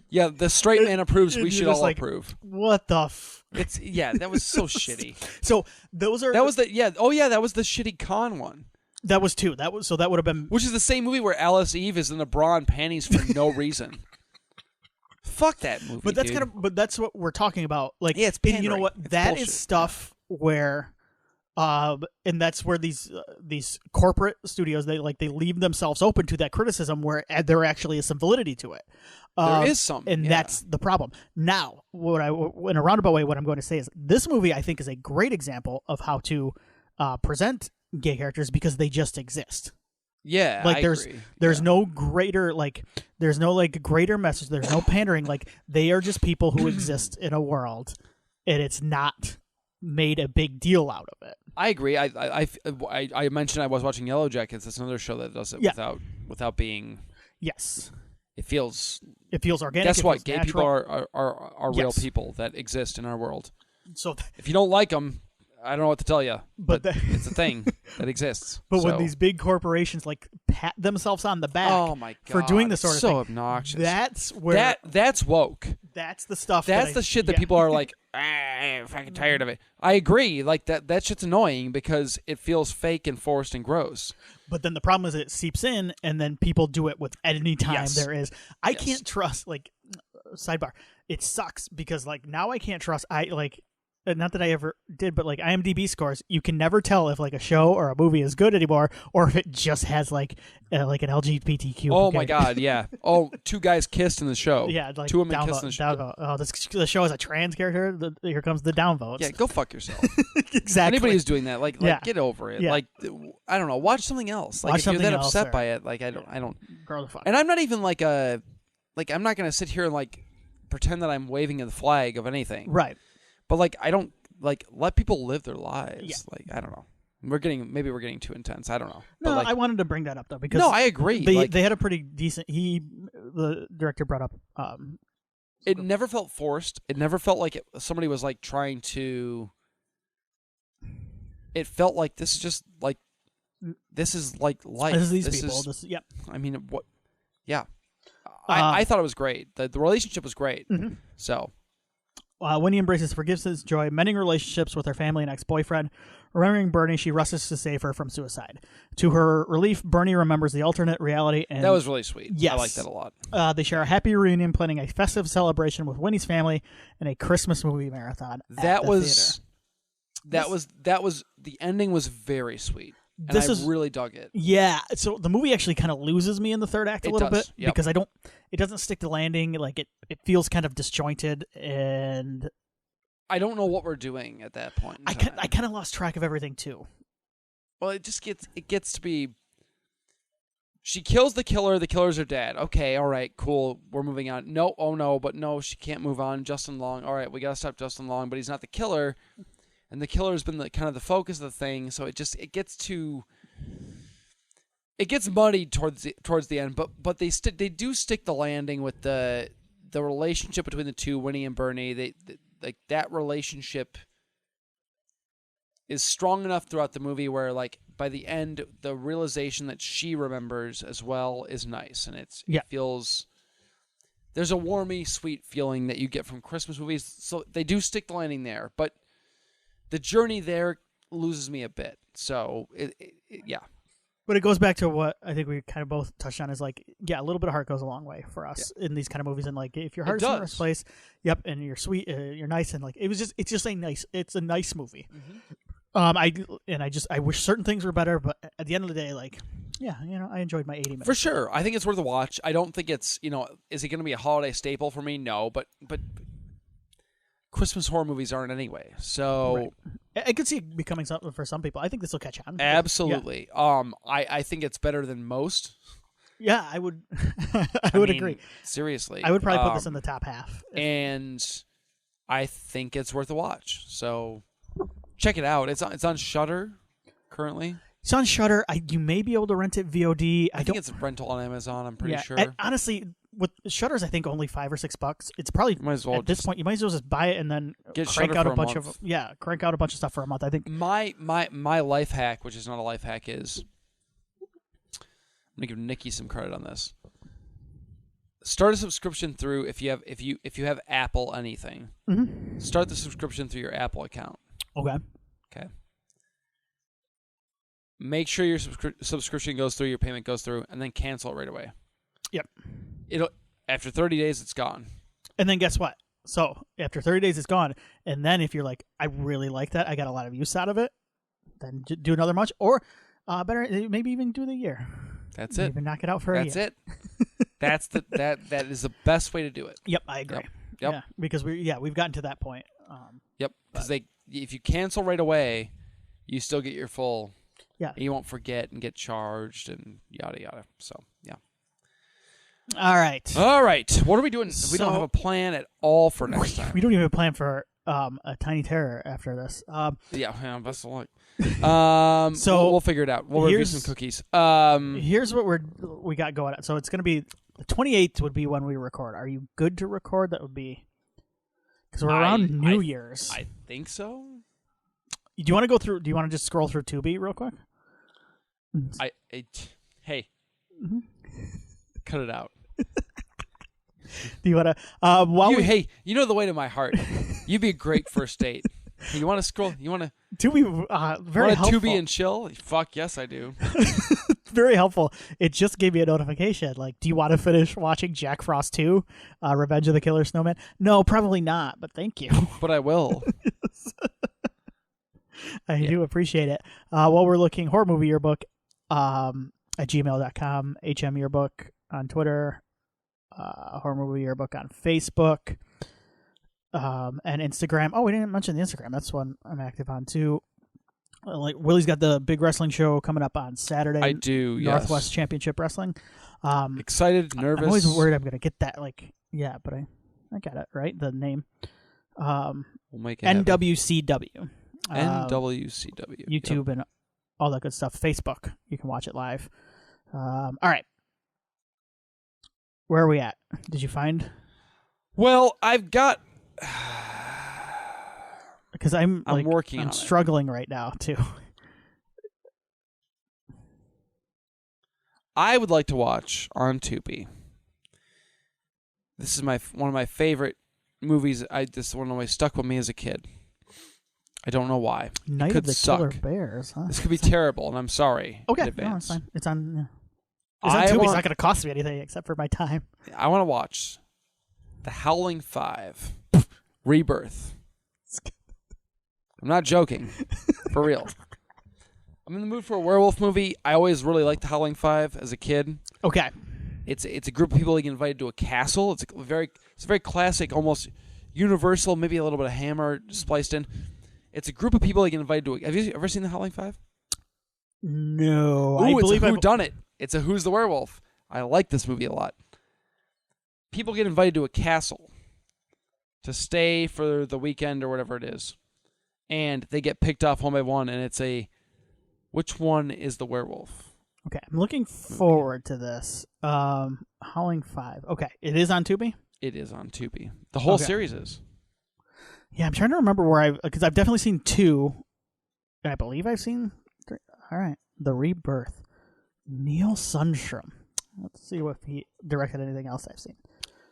yeah, the straight man approves. We should all approve. What the? It's that was so shitty. So those are that was the that was the shitty con one. That was two. That would have been, which is the same movie where Alice Eve is in a bra and panties for no reason. Fuck that movie. But that's but that's what we're talking about. Like, it's pandering. And you know what? It's that bullshit. Is stuff where. And that's where these corporate studios they leave themselves open to that criticism where there actually is some validity to it. There is some, and that's the problem. Now, in a roundabout way, what I'm going to say is this movie I think is a great example of how to present gay characters because they just exist. Yeah, like there's no greater greater message. There's no pandering. Like they are just people who exist in a world, and it's not made a big deal out of it. I agree. I mentioned I was watching Yellow Jackets. That's another show that does it without being. Yes. It feels organic. Guess what? Gay natural. people are real people that exist in our world. So if you don't like them, I don't know what to tell you. But it's a thing that exists. But when these big corporations like pat themselves on the back for doing this sort of thing, so obnoxious. That's where that's woke. That's the stuff. That's the shit that people are like, I'm fucking tired of it. I agree. Like that shit's annoying because it feels fake and forced and gross. But then the problem is it seeps in, and then people do it with any time there is. I can't trust. Like, sidebar. It sucks because like now I can't trust. Not that I ever did, but like IMDb scores, you can never tell if like a show or a movie is good anymore, or if it just has like an LGBTQ. Oh my God, yeah. Oh, two guys kissed in the show. Yeah, like two women kissed in the show. Downvote. Oh, the show has a trans character. Here comes the downvotes. Yeah, go fuck yourself. Exactly. Anybody who's doing that, like get over it. Yeah. Like, I don't know, watch something else. Like, if you're that upset by it, like I don't. Grow the fuck. And I'm not even like I'm not gonna sit here and like pretend that I'm waving a flag of anything. Right. But like I don't. Like, let people live their lives. Yeah. Like, I don't know. Maybe we're getting too intense. I don't know. No, but I wanted to bring that up though because I agree. They had a pretty decent. The director brought up. It never felt forced. It never felt like somebody was like trying to. It felt like this is just like, this is like life. This is these people. I mean, what? Yeah. I thought it was great. The relationship was great. Mm-hmm. So. Winnie embraces forgiveness, joy, mending relationships with her family and ex-boyfriend. Remembering Bernie, she rushes to save her from suicide. To her relief, Bernie remembers the alternate reality. And that was really sweet. Yes. I like that a lot. They share a happy reunion, planning a festive celebration with Winnie's family and a Christmas movie marathon at the theater. The ending was very sweet. And I really dug it. Yeah, so the movie actually kind of loses me in the third act a little bit because it doesn't stick the landing. Like it feels kind of disjointed, and I don't know what we're doing at that point. I kind of lost track of everything too. Well, it gets to be. She kills the killer. The killers are dead. Okay, all right, cool. We're moving on. No, oh no, but no, she can't move on. Justin Long. All right, we gotta stop Justin Long, but he's not the killer. And the killer's been kind of the focus of the thing, so it gets muddied towards the end. But they do stick the landing with the relationship between the two, Winnie and Bernie. That relationship is strong enough throughout the movie where like by the end, the realization that she remembers as well is nice, and it feels. There's a warmy, sweet feeling that you get from Christmas movies. So they do stick the landing there, but the journey there loses me a bit. So, yeah. But it goes back to what I think we kind of both touched on is a little bit of heart goes a long way for us in these kind of movies. And if your heart's in the right place, and you're sweet, you're nice, and it's a nice movie. I wish certain things were better, but at the end of the day, I enjoyed my 80 minutes. For sure. I think it's worth a watch. I don't think it's, is it going to be a holiday staple for me? No, but Christmas horror movies aren't anyway. So I could see it becoming something for some people. I think this will catch on. Absolutely. Yeah. I think it's better than most. Yeah, I would I would agree. Seriously. I would probably put this in the top half. And I think it's worth a watch. So check it out. It's on Shudder currently. It's on Shudder. You may be able to rent it VOD. I think it's rental on Amazon. I'm pretty sure. And honestly, with Shudder's, I think only $5 or $6. It's probably at this point you might as well just buy it and then crank out a bunch of stuff for a month. I think my life hack, which is not a life hack, is I'm gonna give Nikki some credit on this. Start a subscription through if you have Apple anything. Mm-hmm. Start the subscription through your Apple account. Okay. Make sure your subscription goes through, your payment goes through, and then cancel it right away. Yep. After 30 days, it's gone. And then guess what? So after 30 days, it's gone. And then if you're like, I really like that, I got a lot of use out of it, then do another month, or better, maybe even do the year. That's it. Even knock it out for a year. That's it. That is the best way to do it. Yep, I agree. Yep. Yeah, because we've gotten to that point. Yep. Because if you cancel right away, you still get your full. Yeah. You won't forget and get charged and yada yada. So yeah. All right. What are we doing? We don't have a plan at all for next time. We don't even have a plan for a Tiny Terror after this. Best of luck. So we'll figure it out. We'll review some cookies. Here's what we got going on. So it's going to be the 28th would be when we record. Are you good to record? That would be because we're around New Year's. I think so. Do you want to go through? Do you want to just scroll through Tubi real quick? Hey, cut it out. Do you want to? Hey, you know the way to my heart. You'd be a great first date. Hey, you want to scroll? You want to Tubi? Very helpful. Tubi and chill? Fuck yes, I do. Very helpful. It just gave me a notification. Like, do you want to finish watching Jack Frost 2, Revenge of the Killer Snowman? No, probably not. But thank you. But I will. I do appreciate it. While we're looking, Horror Movie Yearbook at gmail.com, HM Yearbook on Twitter, Horror Movie Yearbook on Facebook, and Instagram. Oh, we didn't mention the Instagram. That's one I'm active on too. Willie's got the big wrestling show coming up on Saturday. I do, Northwest Championship Wrestling. Excited, nervous. I'm always worried I'm going to get that. But I got it right. The name. We'll make it NWCW. NWCW. YouTube and all that good stuff. Facebook. You can watch it live. All right. Where are we at? Did you find? Well, I've got. Because I'm working on it. I'm struggling right now too. I would like to watch on Tubi. This is one of my favorite movies. This one always stuck with me as a kid. I don't know why. Night of the Killer Bears. Huh? This could be terrible, and I'm sorry. Okay, in advance. No, it's fine. It's on. Yeah. It's on Tubi. It's not going to cost me anything except for my time. I want to watch The Howling 5 Rebirth. I'm not joking. For real. I'm in the mood for a werewolf movie. I always really liked The Howling 5 as a kid. Okay. It's a group of people that get invited to a castle. It's a very classic, almost Universal, maybe a little bit of Hammer spliced in. It's a group of people that get invited to Have you ever seen The Howling 5? No. It's a whodunit. It's a Who's the Werewolf. I like this movie a lot. People get invited to a castle to stay for the weekend or whatever it is. And they get picked off one by one, and it's which one is the werewolf? Okay, I'm looking forward to this. Howling 5. Okay, it is on Tubi? It is on Tubi. The whole series is. Yeah, I'm trying to remember because I've definitely seen 2, and I believe I've seen 3. All right. The Rebirth. Neil Sundstrom. Let's see if he directed anything else I've seen.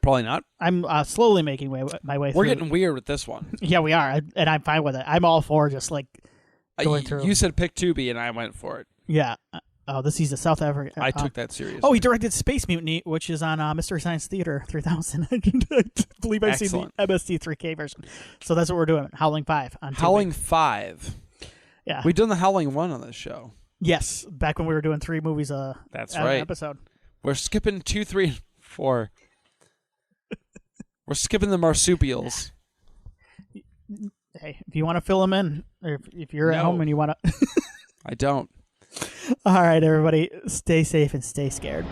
Probably not. I'm slowly making my way through. We're getting weird with this one. Yeah, we are, and I'm fine with it. I'm all for just like going through. You said pick Tubi, and I went for it. Yeah. Oh, he's a South African. I took that seriously. Oh, he directed Space Mutiny, which is on Mystery Science Theater 3000. I believe I've seen the MST3K version. So that's what we're doing. Howling 5 on Tubi. Howling 5. Yeah. We've done the Howling 1 on this show. Yes, back when we were doing 3 movies that's an right. episode. We're skipping 2, 3, and 4. We're skipping the marsupials. Hey, if you want to fill them in, or if you're at home and you want to... I don't. All right, everybody, stay safe and stay scared.